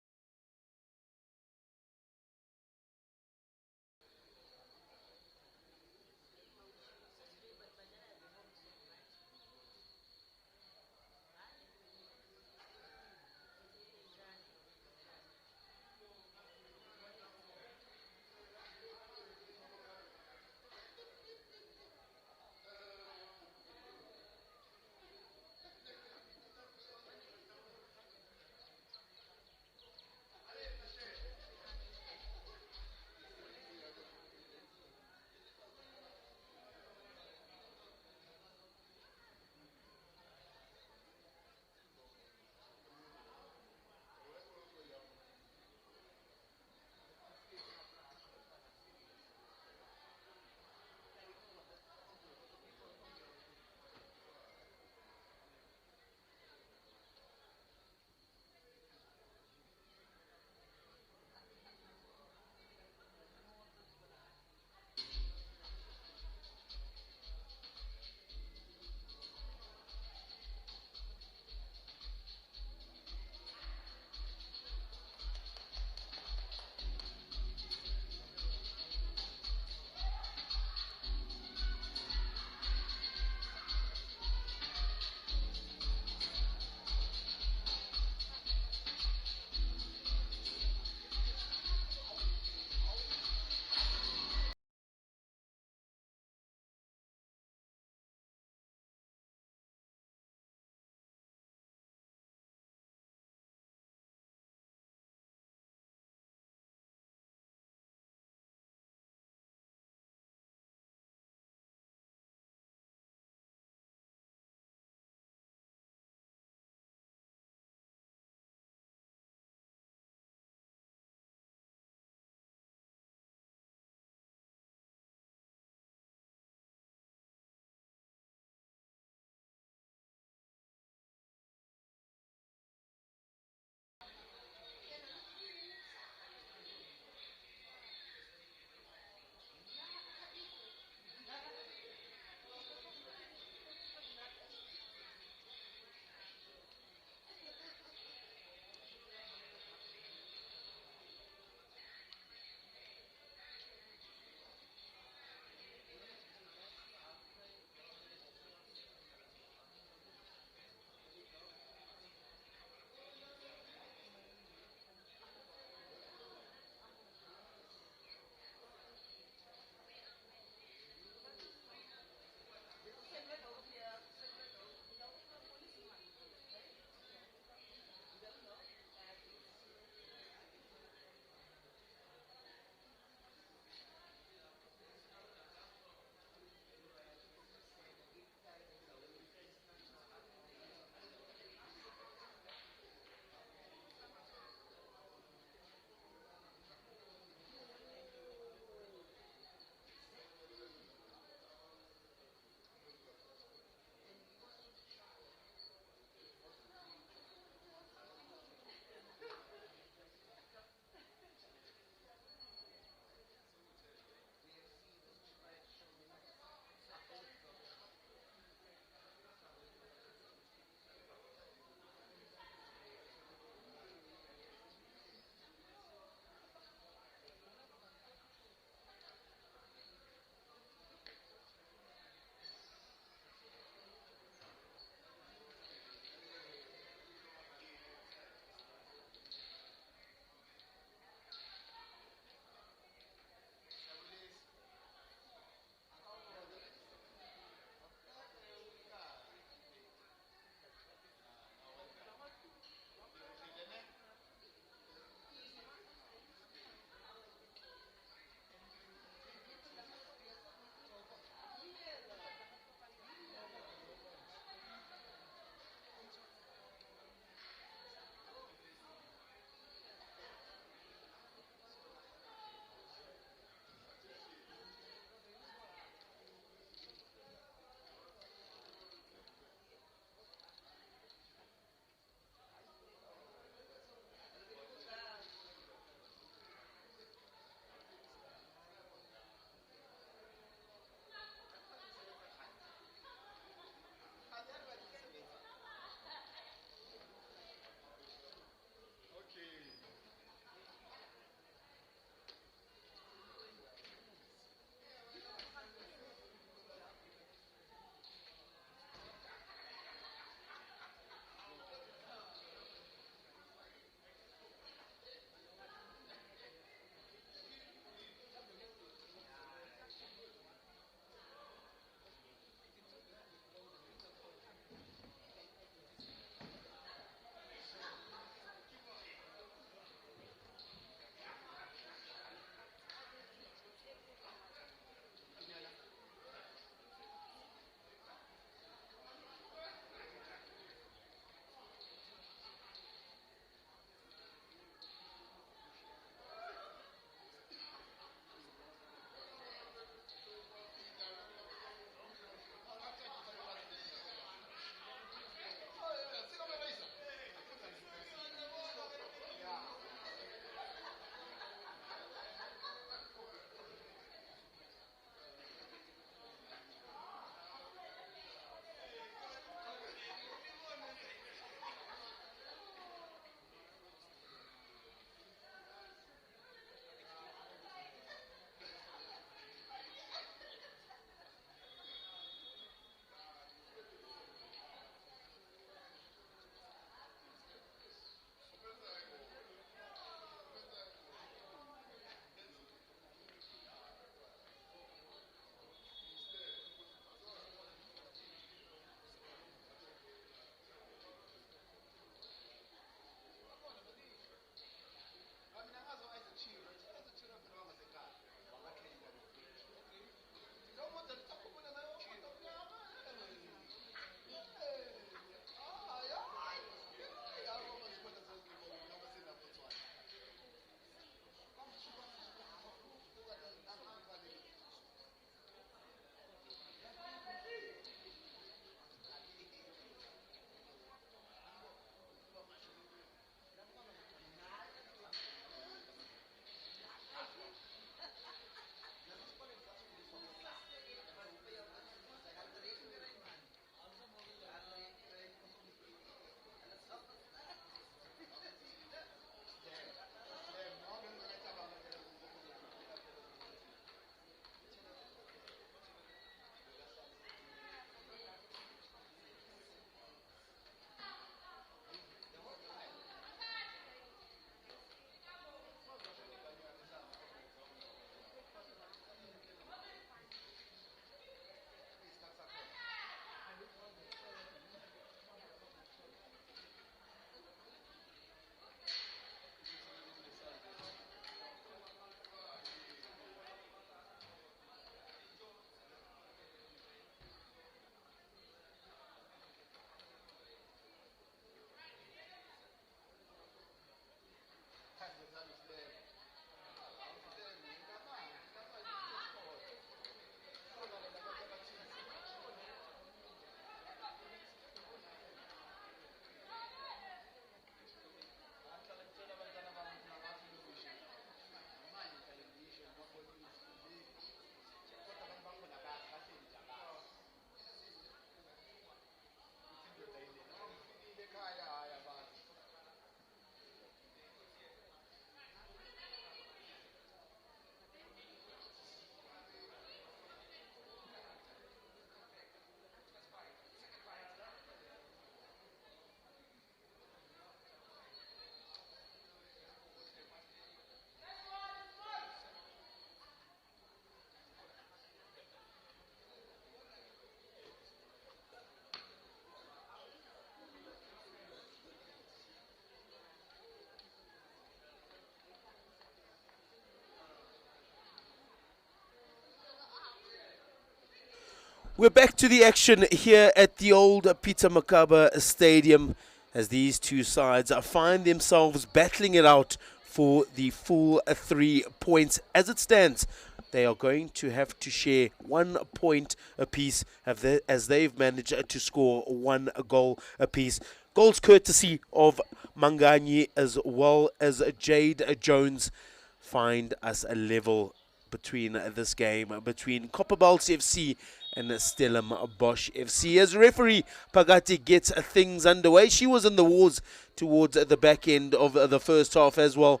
S1: We're back to the action here at the old Peter Mokaba Stadium as these two sides find themselves battling it out for the full 3 points. As it stands, they are going to have to share 1 point apiece as they've managed to score 1 goal apiece. Goals courtesy of Manganyi as well as Jade Jones find us a level between this game between Copperbelt FC and Stellenbosch FC. As referee Pagati gets things underway, she was in the wars towards the back end of the first half as well,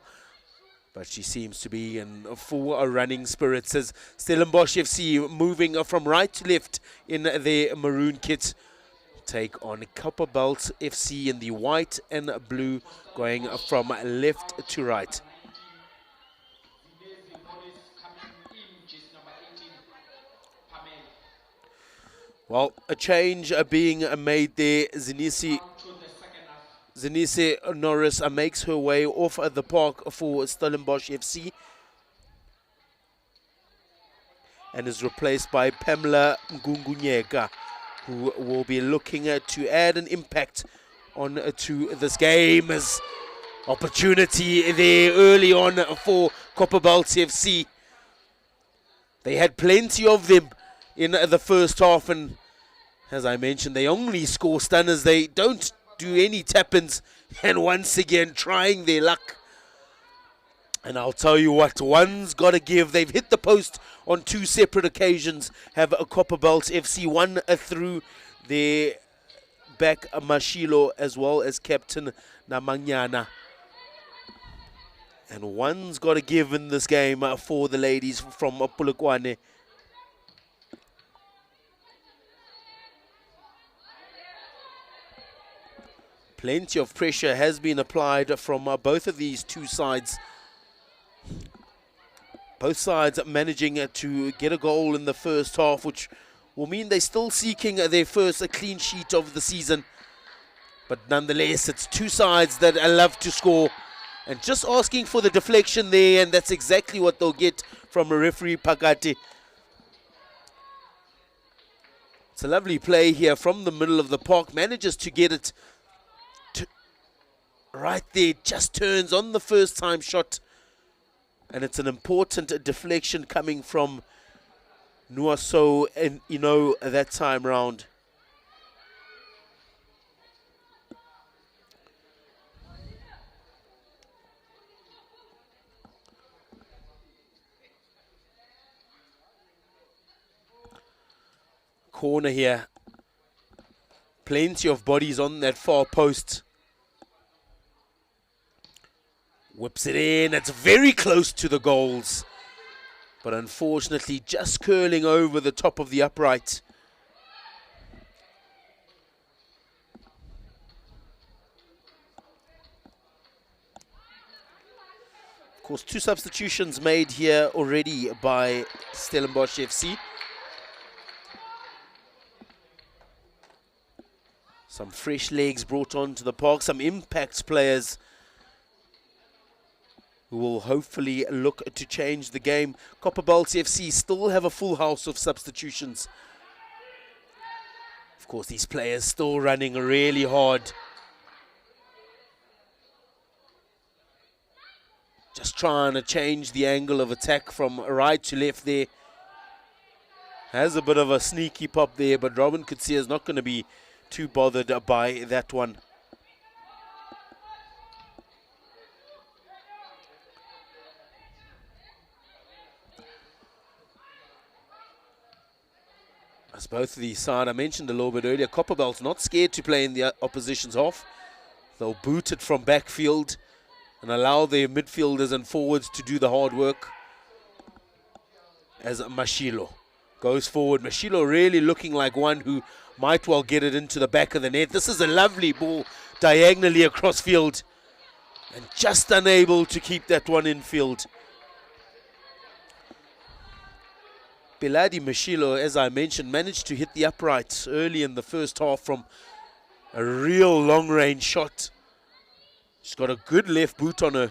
S1: but she seems to be in full running spirits as Stellenbosch FC moving from right to left in their maroon kit take on Copperbelt FC in the white and blue, going from left to right. Well, a change being made there. Zenise Norris makes her way off at the park for Stellenbosch FC and is replaced by Pamela Ngungunyeka, who will be looking to add an impact on to this game. As opportunity there early on for Copperbelt FC. They had plenty of them in the first half, and as I mentioned, they only score stunners. They don't do any tap-ins, and once again trying their luck. And I'll tell you what, one's got to give. They've hit the post on 2 separate occasions, have a Copperbelt FC, one through their back Mashilo as well as Captain Namanyana. And one's got to give in this game for the ladies from Polokwane. Plenty of pressure has been applied from both of these two sides. Both sides managing to get a goal in the first half, which will mean they're still seeking their first clean sheet of the season. But nonetheless, it's two sides that love to score. And just asking for the deflection there, and that's exactly what they'll get from a referee Pakati. It's a lovely play here from the middle of the park. Manages to get it right there, just turns on the first time shot, and it's an important deflection coming from Nuaso and that time round. Corner here, plenty of bodies on that far post. Whips it in. It's very close to the goals, but unfortunately just curling over the top of the upright. Of course, 2 substitutions made here already by Stellenbosch FC. Some fresh legs brought onto the park, some impact players who will hopefully look to change the game. Copperbelt FC still have a full house of substitutions. Of course, these players still running really hard. Just trying to change the angle of attack from right to left there. Has a bit of a sneaky pop there, but Robin Kutsia is not going to be too bothered by that one. As both of these sides, I mentioned a little bit earlier, Copperbelt's not scared to play in the opposition's half. They'll boot it from backfield and allow their midfielders and forwards to do the hard work. As Mashilo goes forward, Mashilo really looking like one who might well get it into the back of the net. This is a lovely ball diagonally across field, and just unable to keep that one in field. Beladi Mashilo, as I mentioned, managed to hit the upright early in the first half from a real long-range shot. She's got a good left boot on her,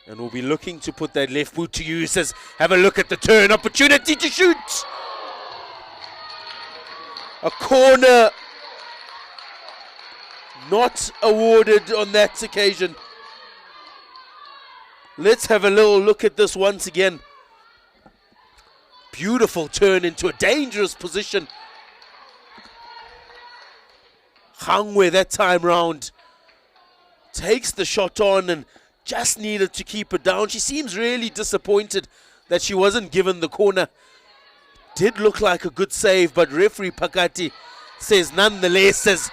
S1: and will be looking to put that left boot to use. As have a look at the turn, opportunity to shoot. A corner not awarded on that occasion. Let's have a little look at this once again. Beautiful turn into a dangerous position. Hangwe that time round takes the shot on and just needed to keep it down. She seems really disappointed that she wasn't given the corner. Did look like a good save, but referee Pakati says nonetheless, as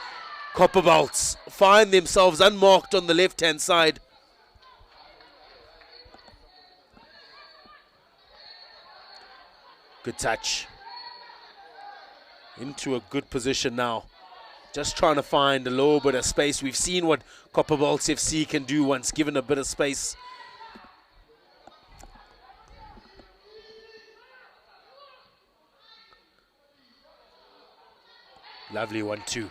S1: Copperbelts find themselves unmarked on the left-hand side. Good touch. Into a good position now. Just trying to find a little bit of space. We've seen what Copperbelts FC can do once given a bit of space. Lovely 1-2.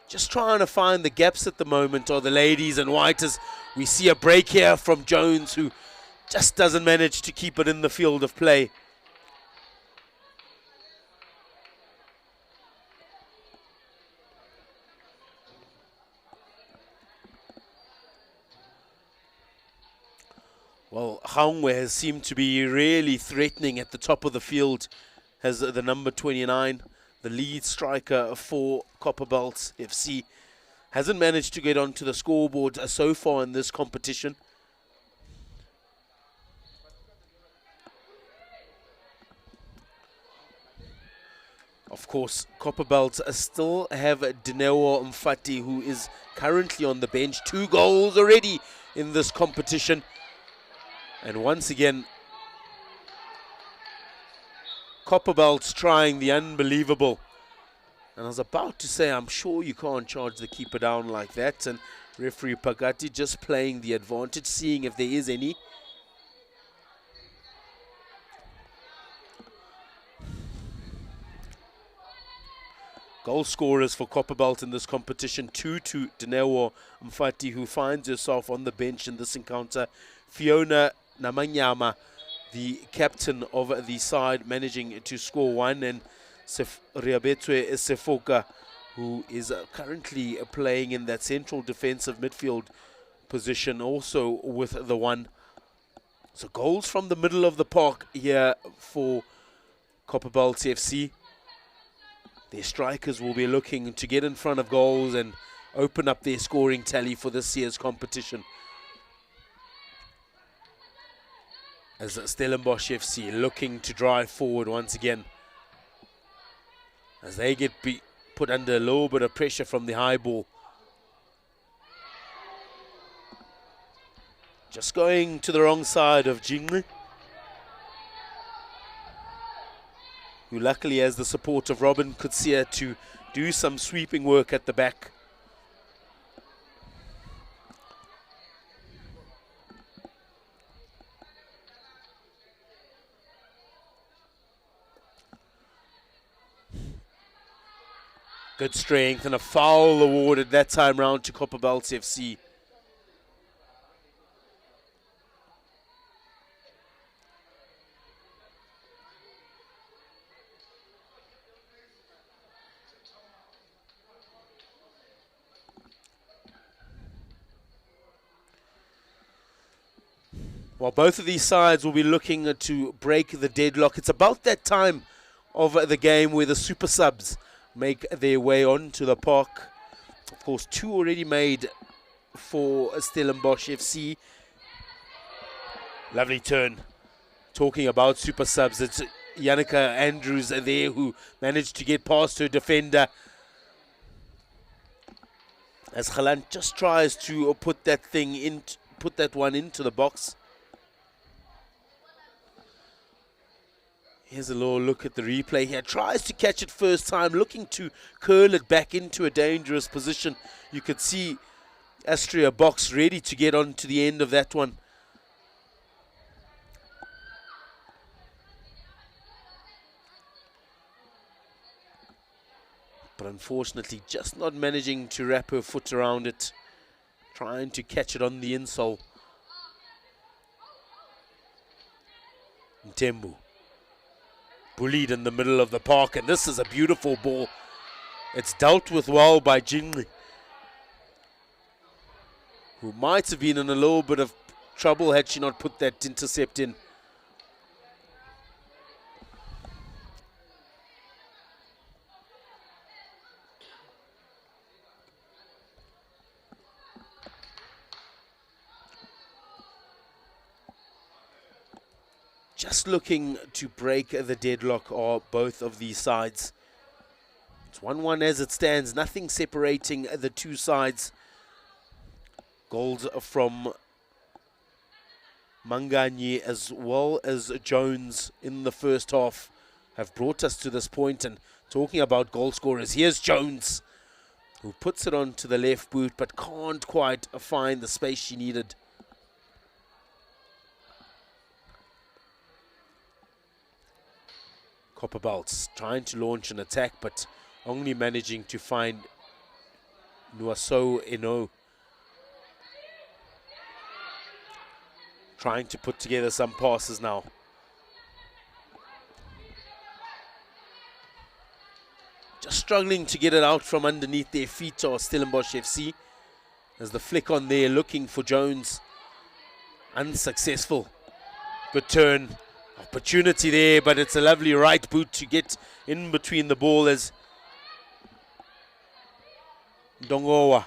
S1: Just trying to find the gaps at the moment, or the ladies in white, as we see a break here from Jones, who just doesn't manage to keep it in the field of play. Well, Hangwe has seemed to be really threatening at the top of the field, has the number 29, the lead striker for Copperbelt FC. Hasn't managed to get onto the scoreboard so far in this competition. Of course, Copperbelt still have Dinewo Mfati, who is currently on the bench. 2 goals already in this competition. And once again, Copperbelt trying the unbelievable. And I was about to say, I'm sure you can't charge the keeper down like that. And referee Pagati just playing the advantage, seeing if there is any. Goal scorers for Copperbelt in this competition, 2 to Dinewo Mfati, who finds herself on the bench in this encounter. Fiona Namanyama, the captain of the side, managing to score 1, and Riabetwe Sefoka, who is currently playing in that central defensive midfield position, also with the 1. So goals from the middle of the park here for Copperbelt FC. Their strikers will be looking to get in front of goals and open up their scoring tally for this year's competition. As Stellenbosch FC looking to drive forward once again, as they get put under a little bit of pressure from the high ball. Just going to the wrong side of Jingli, who luckily has the support of Robin Kutsia to do some sweeping work at the back. Good strength, and a foul awarded that time round to Copperbelt FC. Well, both of these sides will be looking to break the deadlock. It's about that time of the game where the super subs make their way onto the park. Of course, 2 already made for Stellenbosch FC. Lovely turn. Talking about super subs, it's Yannicka Andrews there, who managed to get past her defender, as Khalan just tries to put that one into the box. Here's a little look at the replay here. Tries to catch it first time, looking to curl it back into a dangerous position. You could see Astria Box ready to get on to the end of that one. But unfortunately, just not managing to wrap her foot around it. Trying to catch it on the insole. Ntembu. bullied in the middle of the park, and this is a beautiful ball. It's dealt with well by Jingli, who might have been in a little bit of trouble had she not put that intercept in. Just looking to break the deadlock are both of these sides. It's 1-1 as it stands, nothing separating the two sides. Goals from Manganyi as well as Jones in the first half have brought us to this point. And talking about goal scorers, here's Jones, who puts it onto the left boot but can't quite find the space she needed. Copperbelt trying to launch an attack but only managing to find Nuaso Eno. Trying to put together some passes now. Just struggling to get it out from underneath their feet are Stellenbosch FC. As the flick on there looking for Jones. Unsuccessful. Good turn. Opportunity there, but it's a lovely right boot to get in between the ball as Dongowa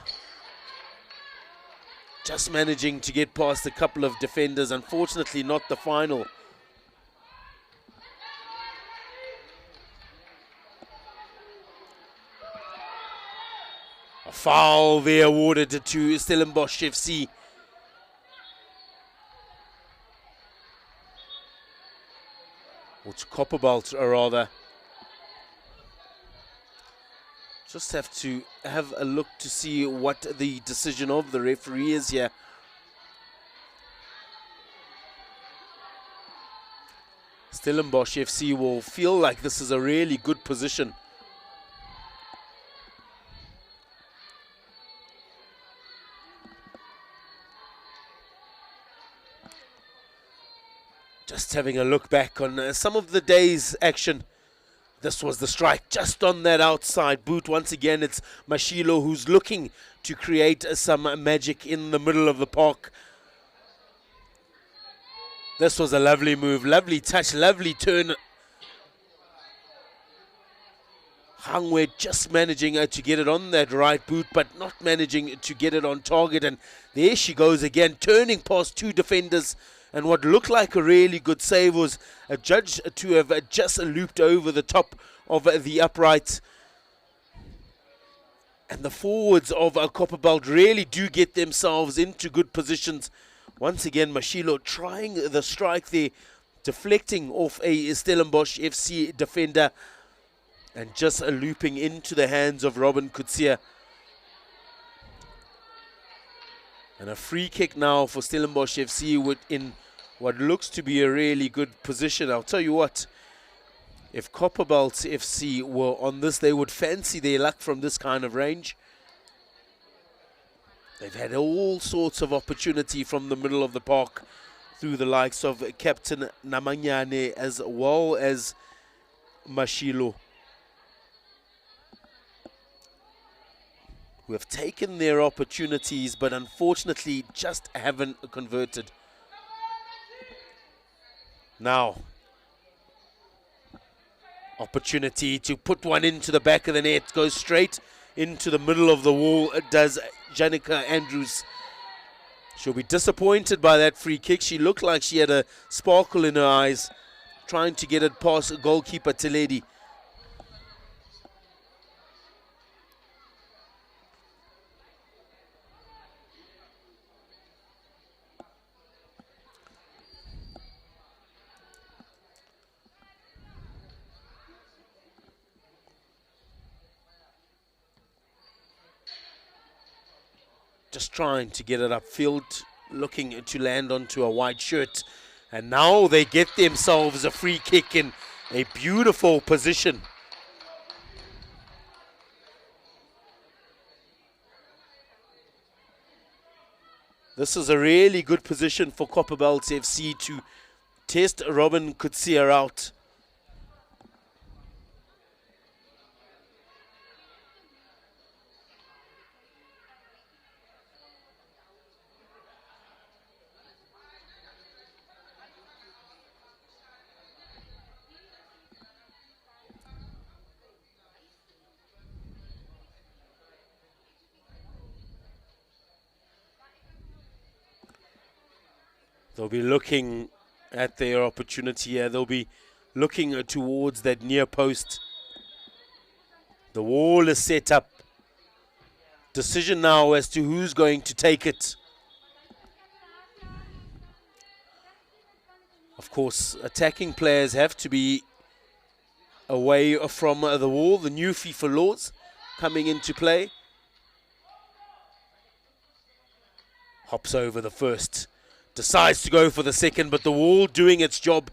S1: just managing to get past a couple of defenders. Unfortunately, not the final. A foul there awarded to Stellenbosch FC. Or to Copperbelt, rather. Just have to have a look to see what the decision of the referee is here. Stellenbosch FC will feel like this is a really good position. Just having a look back on some of the day's action. This was the strike just on that outside boot. Once again, it's Mashilo who's looking to create some magic in the middle of the park. This was a lovely move, lovely touch, lovely turn. Hangwe just managing to get it on that right boot, but not managing to get it on target. And there she goes again, turning past two defenders. And what looked like a really good save was judged to have just looped over the top of the upright. And the forwards of Copperbelt really do get themselves into good positions. Once again, Mashilo trying the strike there, deflecting off a Stellenbosch FC defender and just looping into the hands of Robin Kutsia. And a free kick now for Stellenbosch FC in what looks to be a really good position. I'll tell you what, if Copperbelt FC were on this, they would fancy their luck from this kind of range. They've had all sorts of opportunity from the middle of the park through the likes of Captain Namanyane as well as Mashilo, who have taken their opportunities but unfortunately just haven't converted. Now, opportunity to put one into the back of the net, goes straight into the middle of the wall, does Janica Andrews. She'll be disappointed by that free kick. She looked like she had a sparkle in her eyes, trying to get it past goalkeeper Teledi. Just trying to get it upfield, looking to land onto a white shirt. And now they get themselves a free kick in a beautiful position. This is a really good position for Copperbelt FC to test Robin Kutsia out. They'll be looking at their opportunity here. They'll be looking towards that near post. The wall is set up. Decision now as to who's going to take it. Of course, attacking players have to be away from the wall. The new FIFA laws coming into play. Hops over the first. Decides to go for the second, but the wall doing its job.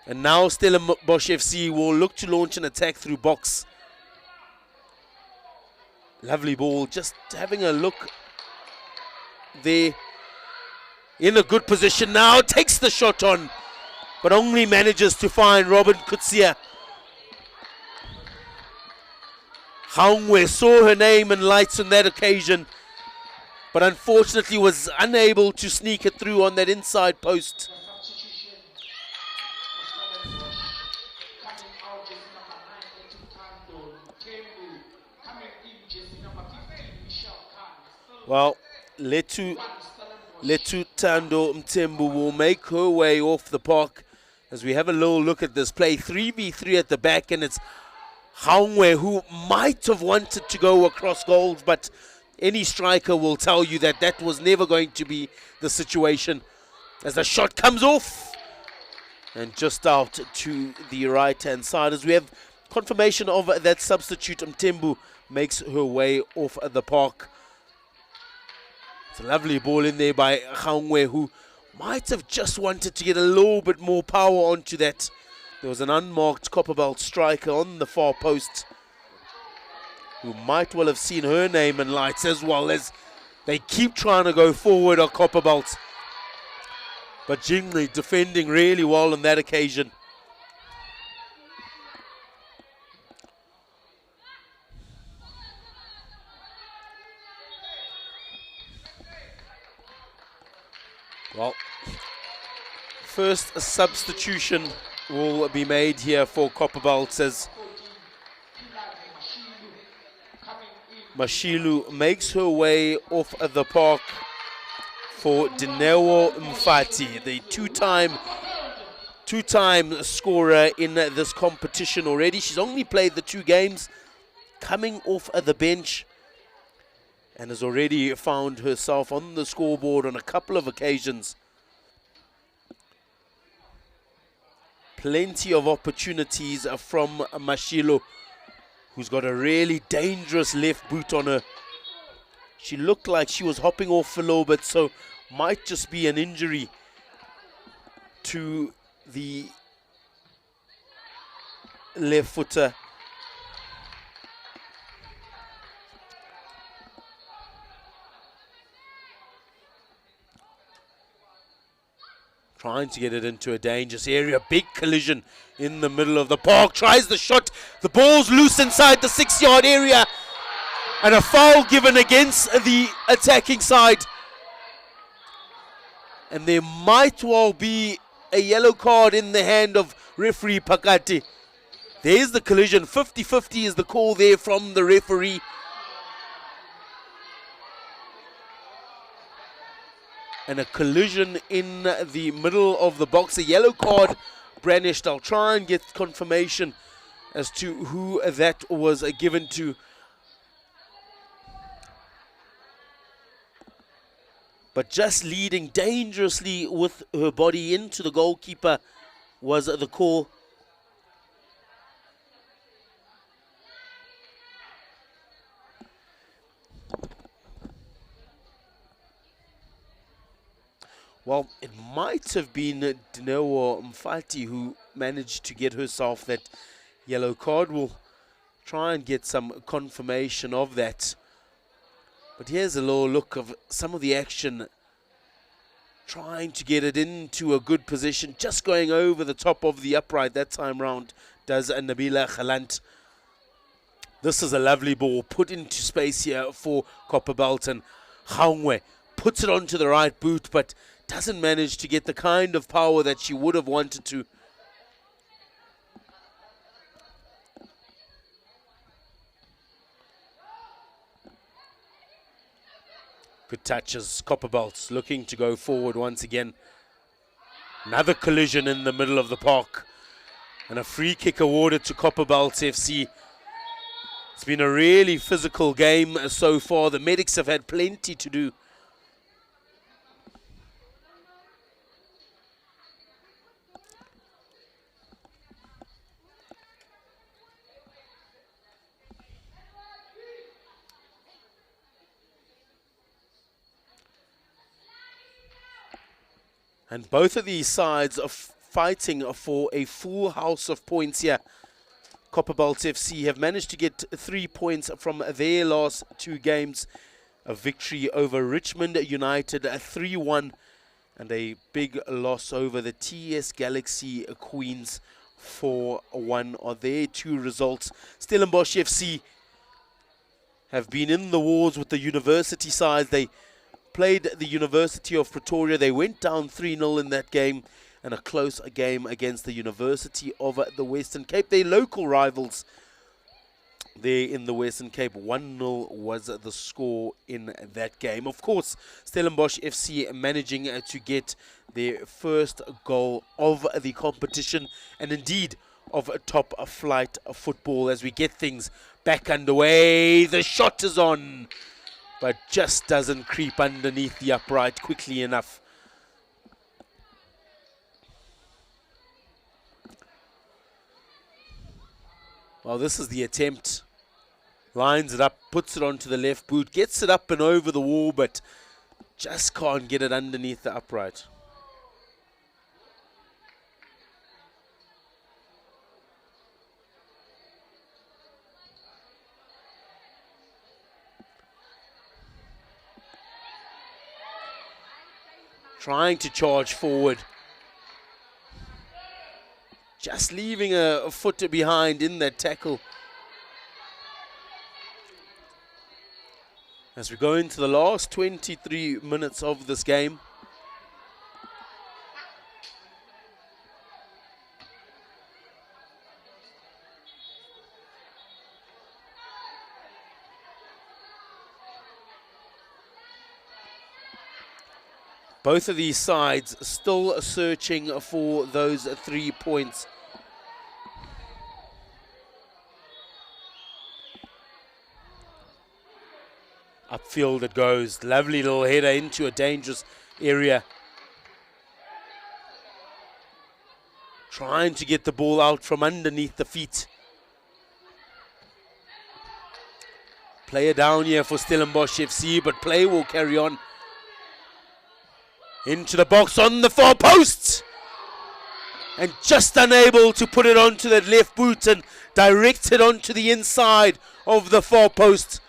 S1: And now Stellenbosch FC will look to launch an attack through box. Lovely ball, just having a look there. In a good position now, takes the shot on, but only manages to find Robin Kutsia. Haungwe saw her name and lights on that occasion, but unfortunately was unable to sneak it through on that inside post. Well, Letu Tando Mtembu will make her way off the park as we have a little look at this play. 3v3 at the back, and it's Haungwe who might have wanted to go across goals, but any striker will tell you that that was never going to be the situation as the shot comes off and just out to the right-hand side as we have confirmation of that substitute. Mtembu makes her way off the park. It's a lovely ball in there by Haungwe, who might have just wanted to get a little bit more power onto that. There was an unmarked Copperbelt striker on the far post who might well have seen her name and lights, as well as they keep trying to go forward on Copperbelt. But Jingli defending really well on that occasion. Well, first substitution will be made here for Copperbelt as Mashilu makes her way off the park for Dineo Mfati, the two-time scorer in this competition already. She's only played the 2 games, coming off the bench, and has already found herself on the scoreboard on a couple of occasions. Plenty of opportunities from Mashilo, who's got a really dangerous left boot on her. She looked like she was hopping off a little bit, so might just be an injury to the left footer. Trying to get it into a dangerous area. Big collision in the middle of the park. Tries the shot. The ball's loose inside the 6-yard area. And a foul given against the attacking side. And there might well be a yellow card in the hand of referee Pakati. There's the collision. 50-50 is the call there from the referee. And a collision in the middle of the box. A yellow card brandished. I'll try and get confirmation as to who that was given to. But just leading dangerously with her body into the goalkeeper was the call. Well, it might have been Dineo Mfati who managed to get herself that yellow card. We'll try and get some confirmation of that. But here's a little look of some of the action. Trying to get it into a good position. Just going over the top of the upright that time round does Nabila Khalant. This is a lovely ball put into space here for Copperbelt, and Haungwe puts it onto the right boot, but doesn't manage to get the kind of power that she would have wanted to. Good touches. Copperbelt looking to go forward once again. Another collision in the middle of the park. And a free kick awarded to Copperbelt FC. It's been a really physical game so far. The medics have had plenty to do. And both of these sides are fighting for a full house of points here. Copperbelt FC have managed to get 3 points from their last 2 games. A victory over Richmond United, a 3-1, and a big loss over the TS Galaxy Queens, 4-1 are their 2 results. Stellenbosch FC have been in the wars with the university sides. They played the University of Pretoria. They went down 3-0 in that game, and a close game against the University of the Western Cape. Their local rivals there in the Western Cape. 1-0 was the score in that game. Of course, Stellenbosch FC managing to get their first goal of the competition, and indeed of top flight football as we get things back underway. The shot is on, but just doesn't creep underneath the upright quickly enough. Well, this is the attempt. Lines it up, puts it onto the left boot, gets it up and over the wall, but just can't get it underneath the upright. Trying to charge forward. Just leaving a foot behind in that tackle. As we go into the last 23 minutes of this game. Both of these sides still searching for those 3 points. Upfield it goes. Lovely little header into a dangerous area. Trying to get the ball out from underneath the feet. Player down here for Stellenbosch FC, but play will carry on. Into the box on the far post. And just unable to put it onto that left boot and direct it onto the inside of the far post.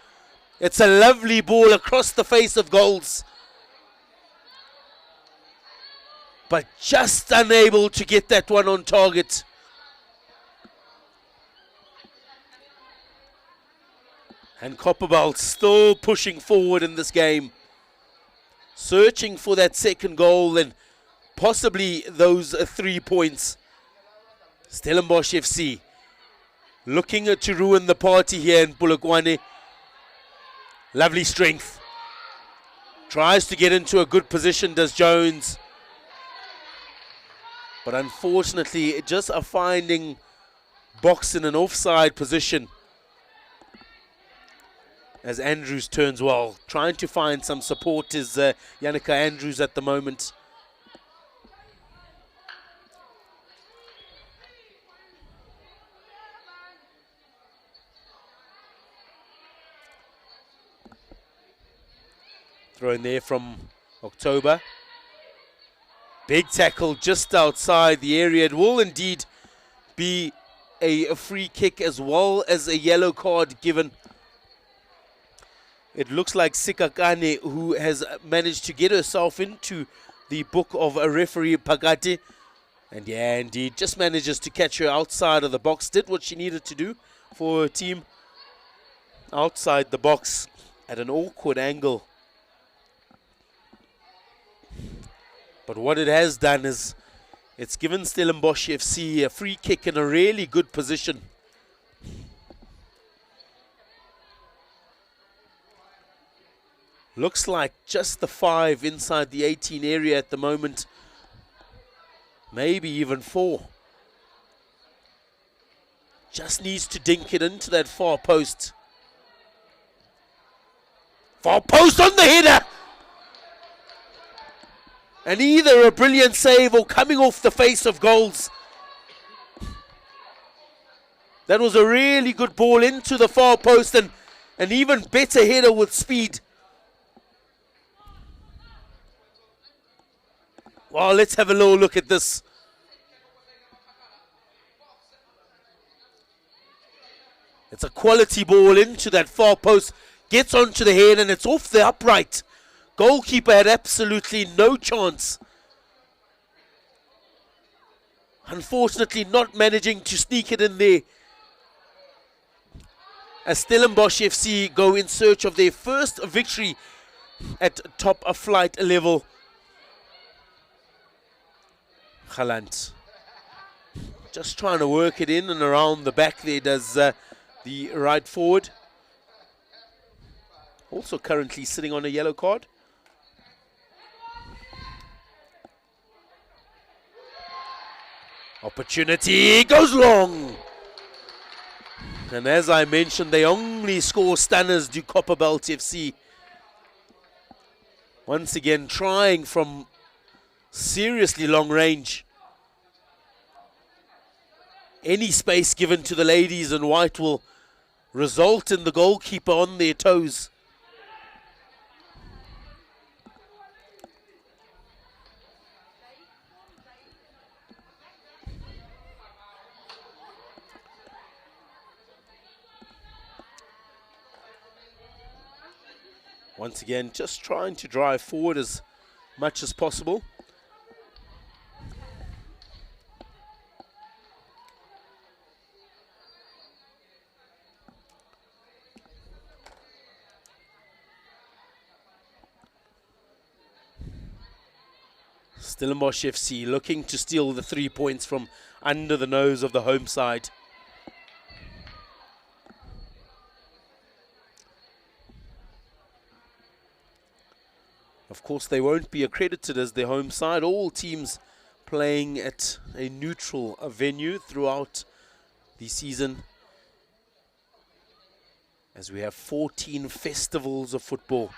S1: It's a lovely ball across the face of goals. But just unable to get that one on target. And Copperbelt still pushing forward in this game. Searching for that second goal and possibly those 3 points. Stellenbosch FC looking to ruin the party here in Polokwane. Lovely strength. Tries to get into a good position, does Jones. But unfortunately, just a finding box in an offside position. As Andrews turns well. Trying to find some support is Yannicka Andrews at the moment. Throw in there from October. Big tackle just outside the area. It will indeed be a free kick as well as a yellow card given. It looks like Sikakane, who has managed to get herself into the book of a referee, Pagate. And yeah, indeed, just manages to catch her outside of the box. Did what she needed to do for her team. Outside the box at an awkward angle. But what it has done is it's given Stellenbosch FC a free kick in a really good position. Looks like just the 5 inside the 18 area at the moment. Maybe even 4. Just needs to dink it into that far post. Far post on the header! And either a brilliant save or coming off the face of goals. That was a really good ball into the far post, and an even better header with speed. Well, let's have a little look at this. It's a quality ball into that far post. Gets onto the head and it's off the upright. Goalkeeper had absolutely no chance. Unfortunately, not managing to sneak it in there. As Stellenbosch FC go in search of their first victory at top flight level. Galant just trying to work it in and around the back there does the right forward. Also currently sitting on a yellow card. Opportunity goes long. And as I mentioned, they only score stunners, do Copperbelt FC. Once again, trying from seriously long range. Any space given to the ladies in white will result in the goalkeeper on their toes. Once again, just trying to drive forward as much as possible. Stellenbosch FC looking to steal the 3 points from under the nose of the home side. Of course, they won't be accredited as their home side. All teams playing at a neutral venue throughout the season, as we have 14 festivals of football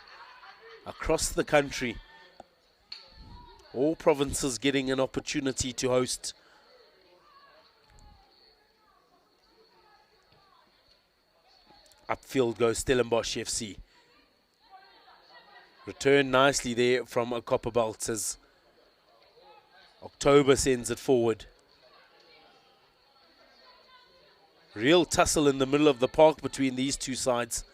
S1: across the country. All provinces getting an opportunity to host. Upfield goes Stellenbosch FC. Return nicely there from a Copperbelt as October sends it forward. Real tussle in the middle of the park between these two sides,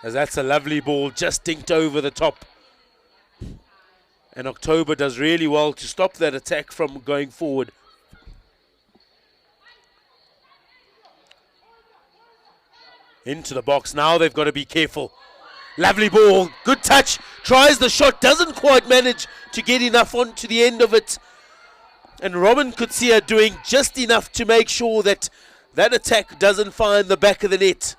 S1: as that's a lovely ball just dinked over the top. And October does really well to stop that attack from going forward. Into the box. Now they've got to be careful. Lovely ball. Good touch. Tries the shot. Doesn't quite manage to get enough onto the end of it. And Robin Kutsia doing just enough to make sure that that attack doesn't find the back of the net.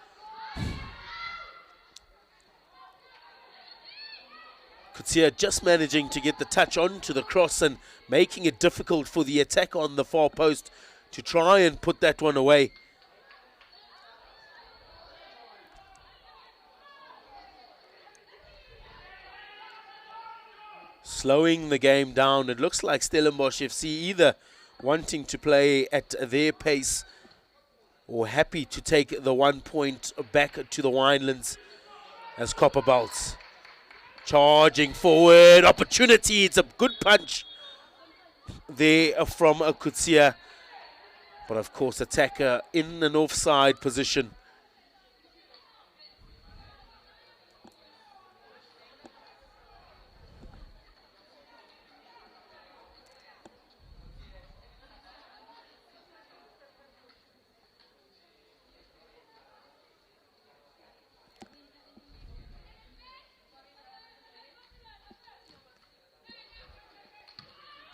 S1: Kutsia just managing to get the touch onto the cross and making it difficult for the attack on the far post to try and put that one away. Slowing the game down. It looks like Stellenbosch FC either wanting to play at their pace or happy to take the 1 point back to the Winelands as Copperbelt charging forward. Opportunity. It's a good punch there from Kutsia. But of course, attacker in an offside position.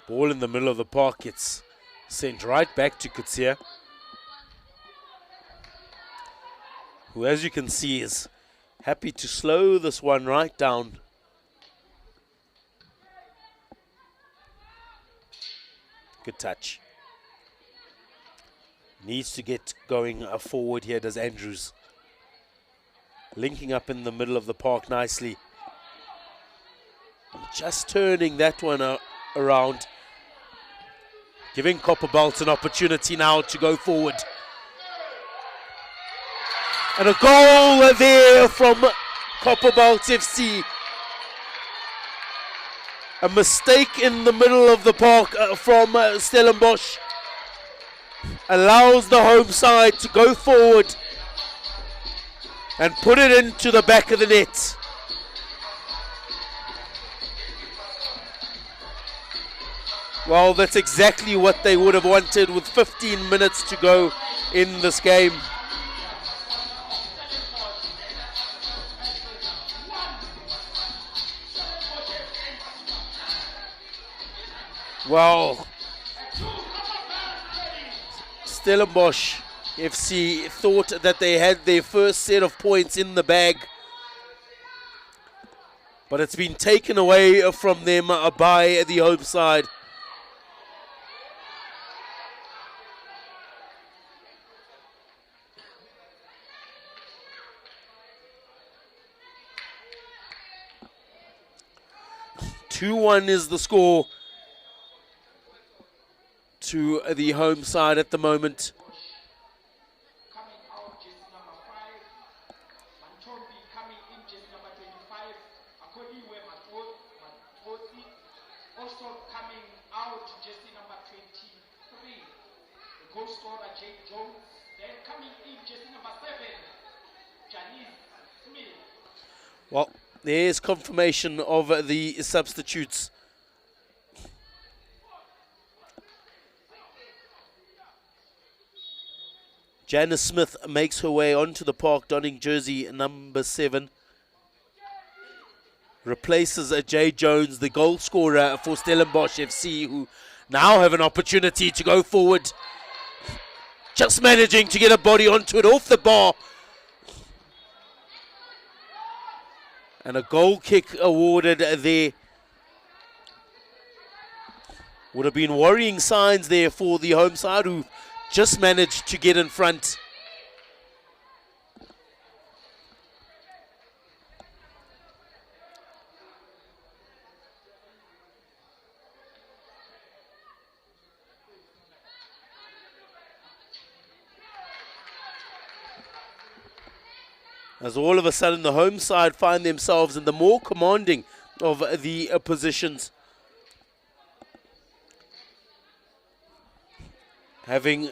S1: Ball in the middle of the park. It's sent right back to Kutsia, who, as you can see, is Happy to slow this one right down. Good touch. Needs to get going forward here, does Andrews. Linking up in the middle of the park nicely. Just turning that one around. Giving Copperbelt an opportunity now to go forward. And a goal there from Copperbelt FC. A mistake in the middle of the park from Stellenbosch allows the home side to go forward and put it into the back of the net. Well, that's exactly what they would have wanted with 15 minutes to go in this game. Well, Stellenbosch FC thought that they had their first set of points in the bag, but it's been taken away from them by the home side. (2-1) is the score to the home side at the moment. Well, there's confirmation of the substitutes. Janice Smith makes her way onto the park, donning jersey number 7. Replaces Jay Jones, the goal scorer for Stellenbosch FC, who now have an opportunity to go forward. Just managing to get a body onto it off the bar. And a goal kick awarded there. Would have been worrying signs there for the home side, who just managed to get in front. As all of a sudden the home side find themselves in the more commanding of the positions. Having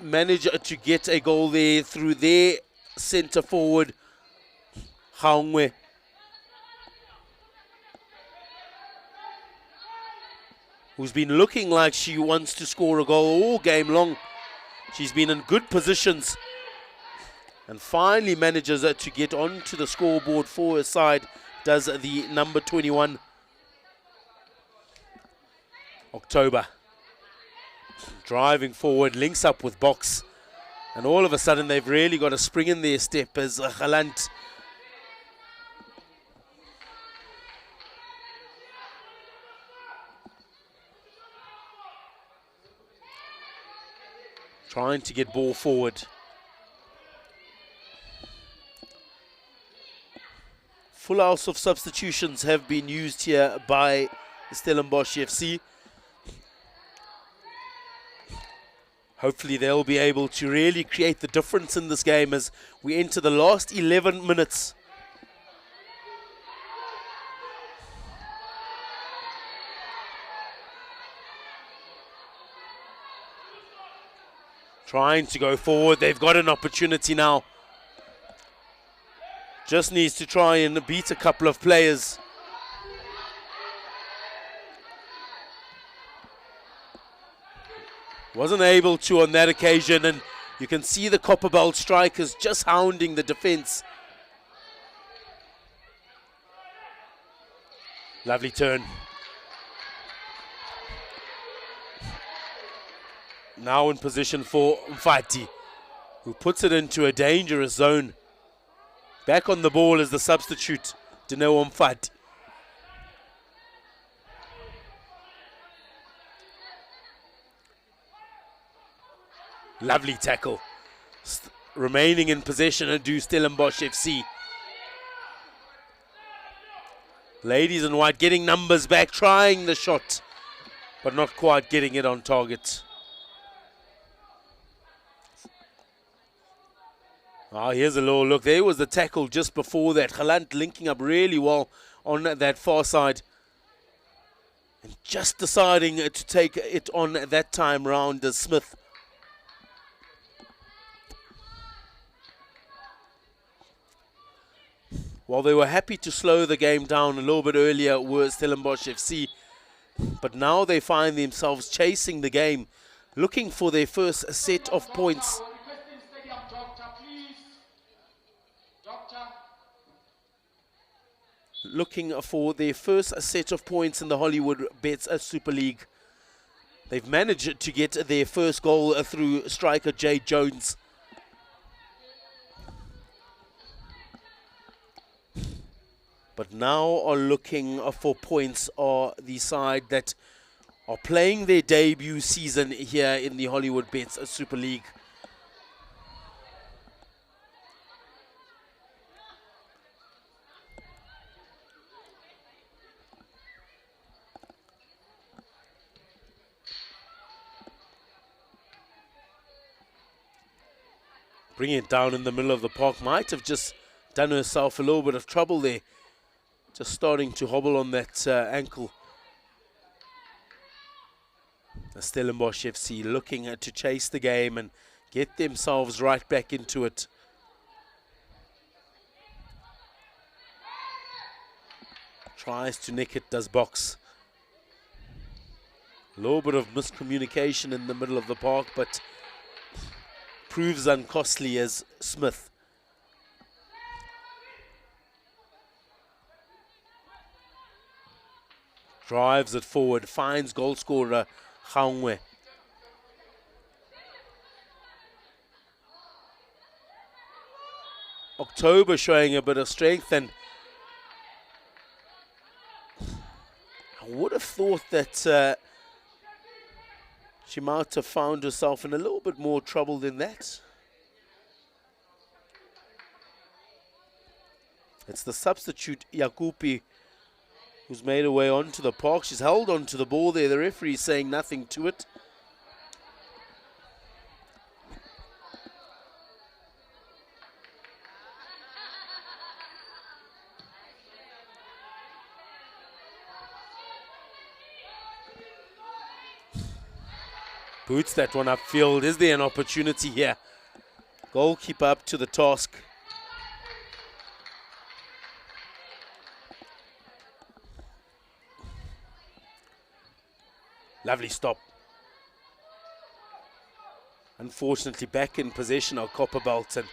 S1: managed to get a goal there through their centre forward, Haungwe. Who's been looking like she wants to score a goal all game long. She's been in good positions and finally manages to get onto the scoreboard for her side, does the number 21. October. Driving forward, links up with Box, and all of a sudden they've really got a spring in their step as Galant trying to get ball forward. Full house of substitutions have been used here by Stellenbosch FC. Hopefully they'll be able to really create the difference in this game as we enter the last 11 minutes. Trying to go forward. They've got an opportunity now. Just needs to try and beat a couple of players. Wasn't able to on that occasion, and you can see the Copperbelt strikers just hounding the defense. Lovely turn. Now in position for Mfati, who puts it into a dangerous zone. Back on the ball is the substitute, Dineo Mfati. Lovely tackle. Remaining in possession and do Stellenbosch FC. Ladies in white getting numbers back, trying the shot, but not quite getting it on target. Here's a low look. There was the tackle just before that. Galant linking up really well on that far side. And just deciding to take it on that time round as Smith. While they were happy to slow the game down a little bit earlier were Stellenbosch FC, but now they find themselves chasing the game, looking for their first set of points. Looking for their first set of points in the Hollywoodbets Super League. They've managed to get their first goal through striker Jay Jones. But now are looking for points are the side that are playing their debut season here in the Hollywoodbets Super League. Bringing it down in the middle of the park. Might have just done herself a little bit of trouble there. Just starting to hobble on that ankle. The Stellenbosch FC looking to chase the game and get themselves right back into it. Tries to nick it, does box. A little bit of miscommunication in the middle of the park, but proves uncostly as Smith. Drives it forward, finds goal scorer Gaungwe. October showing a bit of strength, and I would have thought that she might have found herself in a little bit more trouble than that. It's the substitute Yakupi who's made her way onto the park. She's held onto the ball there. The referee is saying nothing to it. Boots that one upfield. Is there an opportunity here? Goalkeeper up to the task. Lovely stop. Unfortunately, back in possession of Copperbelt, and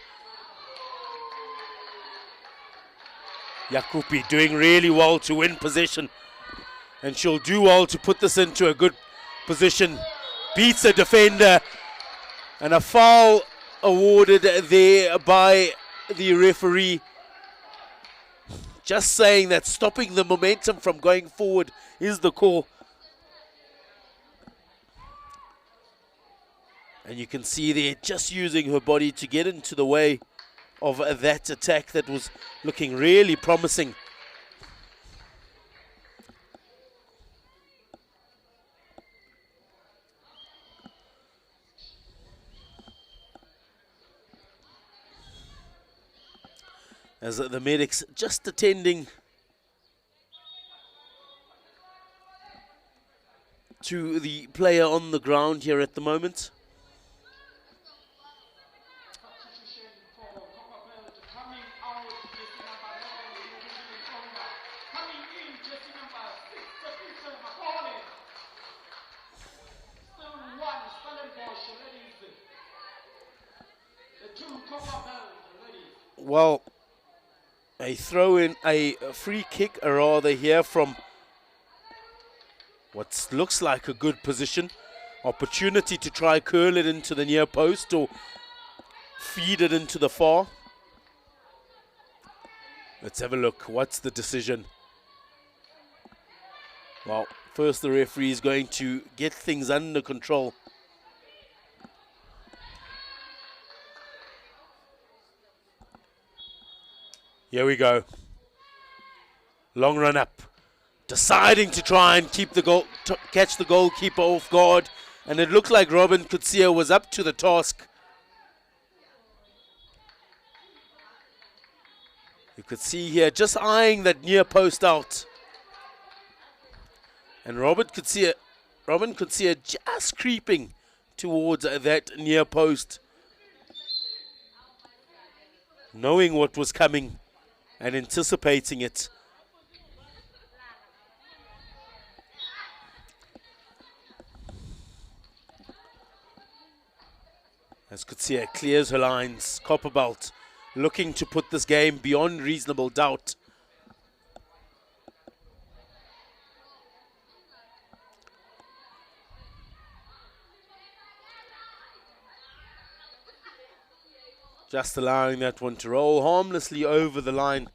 S1: Yakupi doing really well to win possession, and she'll do well to put this into a good position. Beats a defender, and a foul awarded there by the referee. Just saying that stopping the momentum from going forward is the call. And you can see there just using her body to get into the way of that attack that was looking really promising. As the medics just attending to the player on the ground here at the moment. Well, a throw in, a free kick rather here from what looks like a good position. Opportunity to try curl it into the near post or feed it into the far. Let's have a look. What's the decision? Well, first the referee is going to get things under control. Here we go. Long run up. Deciding to try and keep the goal, catch the goalkeeper off guard. And it looked like Robin Kutsia was up to the task. You could see here, just eyeing that near post out. And Robin Kutsia just creeping towards that near post. Knowing what was coming and anticipating it. As Kutsia clears her lines, Copperbelt looking to put this game beyond reasonable doubt. Just allowing that one to roll harmlessly over the line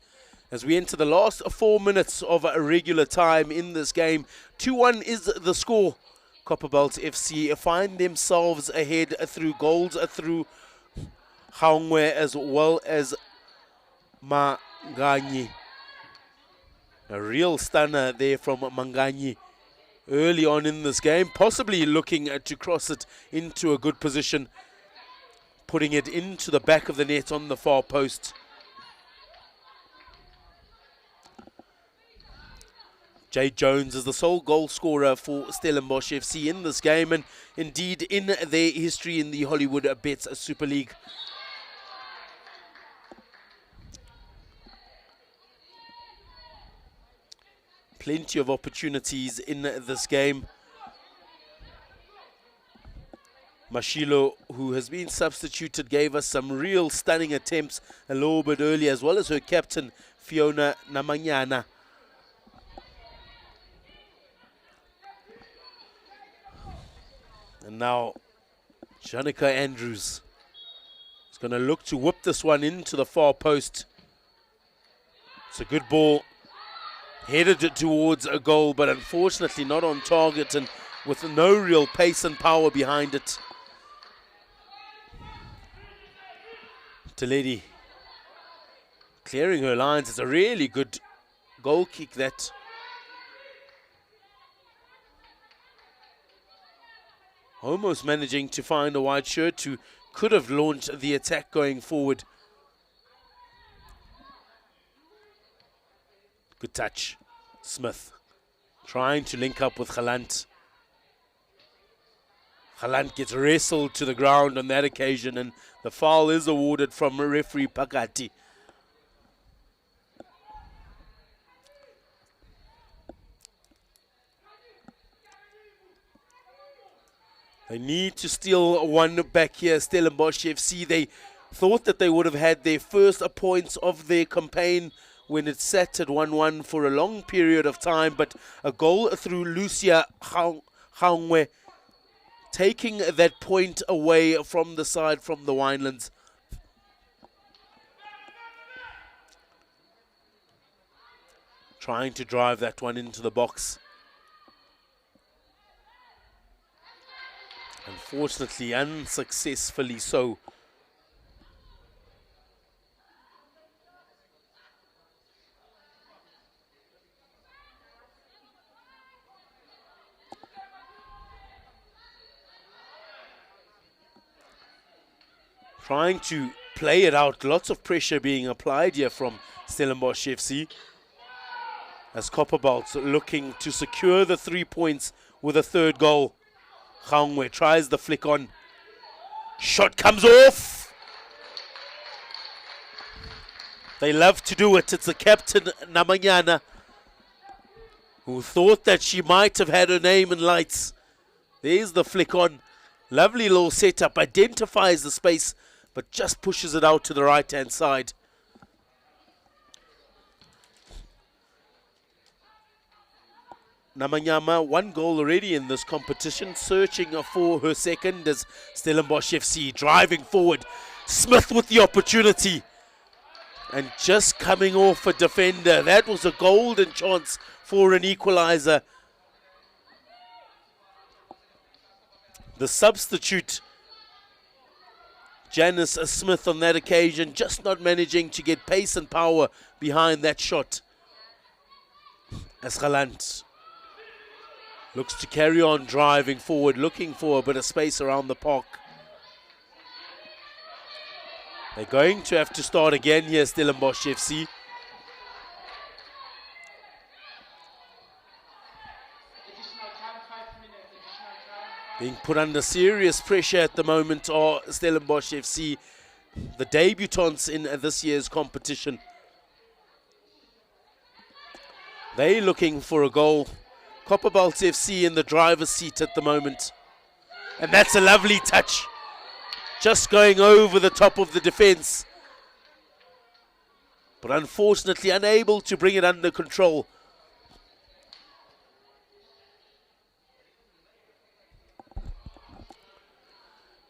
S1: as we enter the last 4 minutes of a regular time in this game. 2-1 is the score. Copperbelt FC find themselves ahead through goals through Haungwe as well as Manganyi. A real stunner there from Manganyi early on in this game, possibly looking to cross it into a good position, putting it into the back of the net on the far post. Jay Jones is the sole goal scorer for Stellenbosch FC in this game, and indeed in their history in the Hollywoodbets Super League. Plenty of opportunities in this game. Mashilo, who has been substituted, gave us some real stunning attempts a little bit earlier, as well as her captain, Fiona Namanyana. And now, Janika Andrews is going to look to whip this one into the far post. It's a good ball, headed towards a goal, but unfortunately not on target and with no real pace and power behind it. Teledi clearing her lines. It's a really good goal kick that. Almost managing to find a white shirt who could have launched the attack going forward. Good touch. Smith trying to link up with Galant. Galant gets wrestled to the ground on that occasion, and the foul is awarded from referee Pakati. They need to steal one back here, Stellenbosch FC. They thought that they would have had their first points of their campaign when it sat at 1-1 for a long period of time, but a goal through Lucia Haungwe taking that point away from the side from the Winelands. Trying to drive that one into the box. Unfortunately, unsuccessfully so. Trying to play it out. Lots of pressure being applied here from Stellenbosch FC. As Copperbelt looking to secure the 3 points with a third goal. Gaungwe tries the flick on. Shot comes off. They love to do it. It's the captain, Namanyana, who thought that she might have had her name in lights. There's the flick on. Lovely little setup. Identifies the space, but just pushes it out to the right-hand side. Namanyama, 1 goal already in this competition, searching for her second as Stellenbosch FC driving forward. Smith with the opportunity. And just coming off a defender. That was a golden chance for an equalizer. The substitute, Janice Smith, on that occasion, just not managing to get pace and power behind that shot. As Galant looks to carry on driving forward, looking for a bit of space around the park. They're going to have to start again here, Stellenbosch FC. Being put under serious pressure at the moment are Stellenbosch FC, the debutants in this year's competition. They're looking for a goal. Copperbelt FC in the driver's seat at the moment. And that's a lovely touch. Just going over the top of the defense. But unfortunately unable to bring it under control.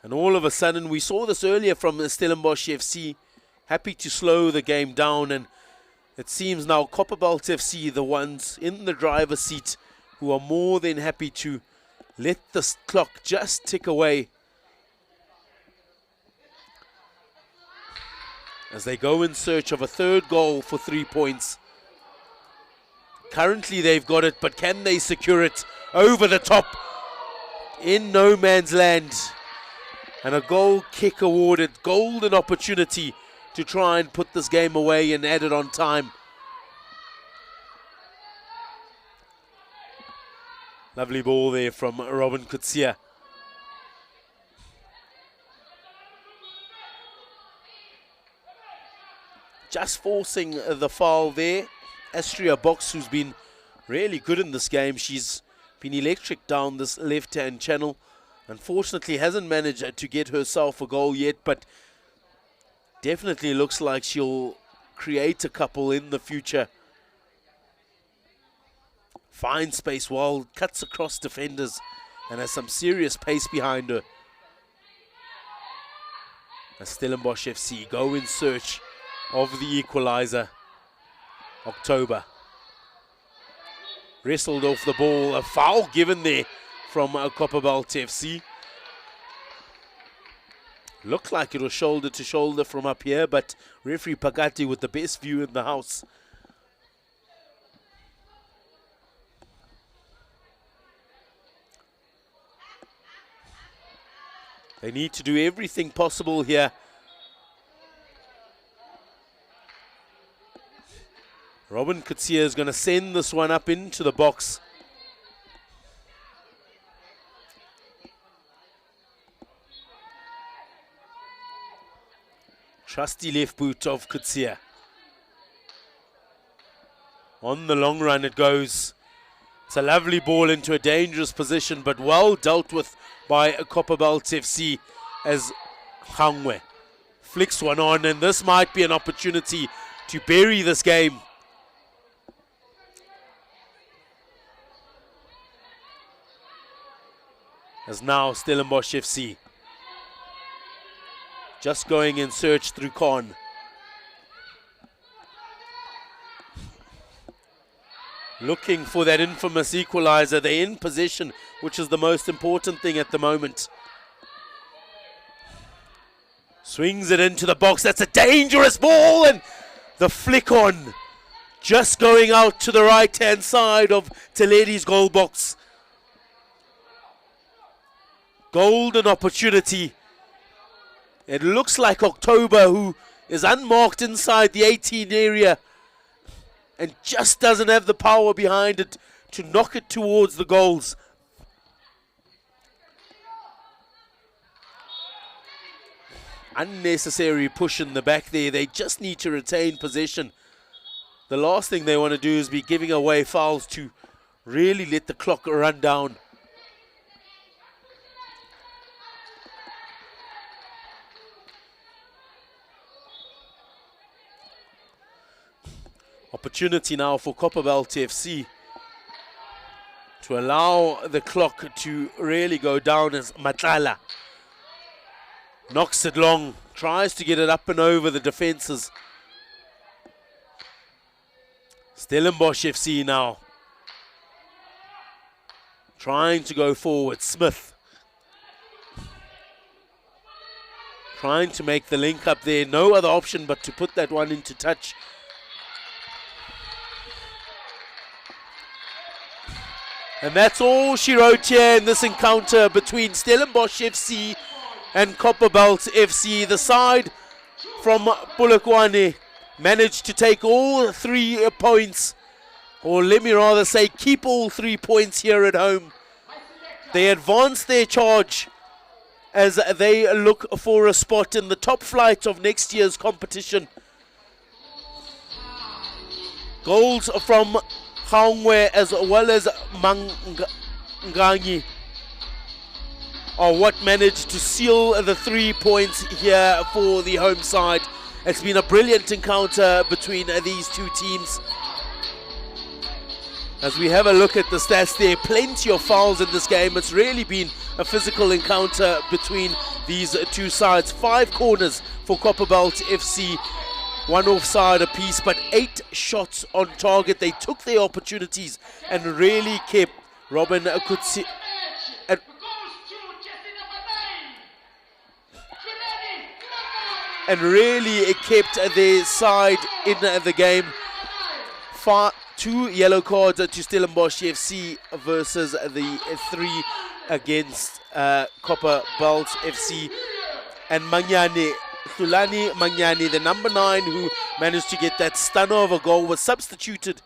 S1: And all of a sudden, we saw this earlier from Stellenbosch FC, happy to slow the game down. And it seems now Copperbelt FC, the ones in the driver's seat, who are more than happy to let the clock just tick away as they go in search of a third goal for 3 points. Currently they've got it, but can they secure it over the top in no man's land? And a goal kick awarded, golden opportunity to try and put this game away and add it on time. Lovely ball there from Robin Kutsia. Just forcing the foul there. Astria Box, who's been really good in this game. She's been electric down this left-hand channel. Unfortunately, hasn't managed to get herself a goal yet, but definitely looks like she'll create a couple in the future. Fine space, well, cuts across defenders and has some serious pace behind her. As Stellenbosch FC go in search of the equalizer. October. Wrestled off the ball, a foul given there from Copperbelt FC. Looked like it was shoulder to shoulder from up here, but referee Pagati with the best view in the house. They need to do everything possible here. Robin Kutsia is going to send this one up into the box. Trusty left boot of Kutsia. On the long run it goes. It's a lovely ball into a dangerous position, but well dealt with by Copperbelt FC as Hangwe flicks one on, and this might be an opportunity to bury this game. As now Stellenbosch FC just going in search through Khan. Looking for that infamous equalizer. They're in possession, which is the most important thing at the moment. Swings it into the box. That's a dangerous ball, and the flick on. Just going out to the right-hand side of Teledi's goal box. Golden opportunity. It looks like October, who is unmarked inside the 18 area and just doesn't have the power behind it to knock it towards the goals. Unnecessary push in the back there. They just need to retain possession. The last thing they want to do is be giving away fouls to really let the clock run down. Opportunity now for Copperbelt FC to allow the clock to really go down as Matlala knocks it long, tries to get it up and over the defenses. Stellenbosch FC now. Trying to go forward. Smith. Trying to make the link up there. No other option but to put that one into touch. And that's all she wrote here in this encounter between Stellenbosch FC and Copperbelt FC. The side from Polokwane managed to take all 3 points, or let me rather say keep all 3 points here at home. They advance their charge as they look for a spot in the top flight of next year's competition. Goals from Gaongwe as well as Manganyi are what managed to seal the 3 points here for the home side. It's been a brilliant encounter between these two teams. As we have a look at the stats, there are plenty of fouls in this game. It's really been a physical encounter between these two sides. 5 corners for Copperbelt FC. 1 offside apiece, but 8 shots on target. They took their opportunities and really kept Robin Kutsi and really kept their side in the game. 2 yellow cards to Stellenbosch FC versus the 3 against Copperbelt FC. And Thulani Manyani, the number 9, who managed to get that stunner of a goal, was substituted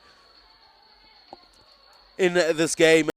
S1: in this game.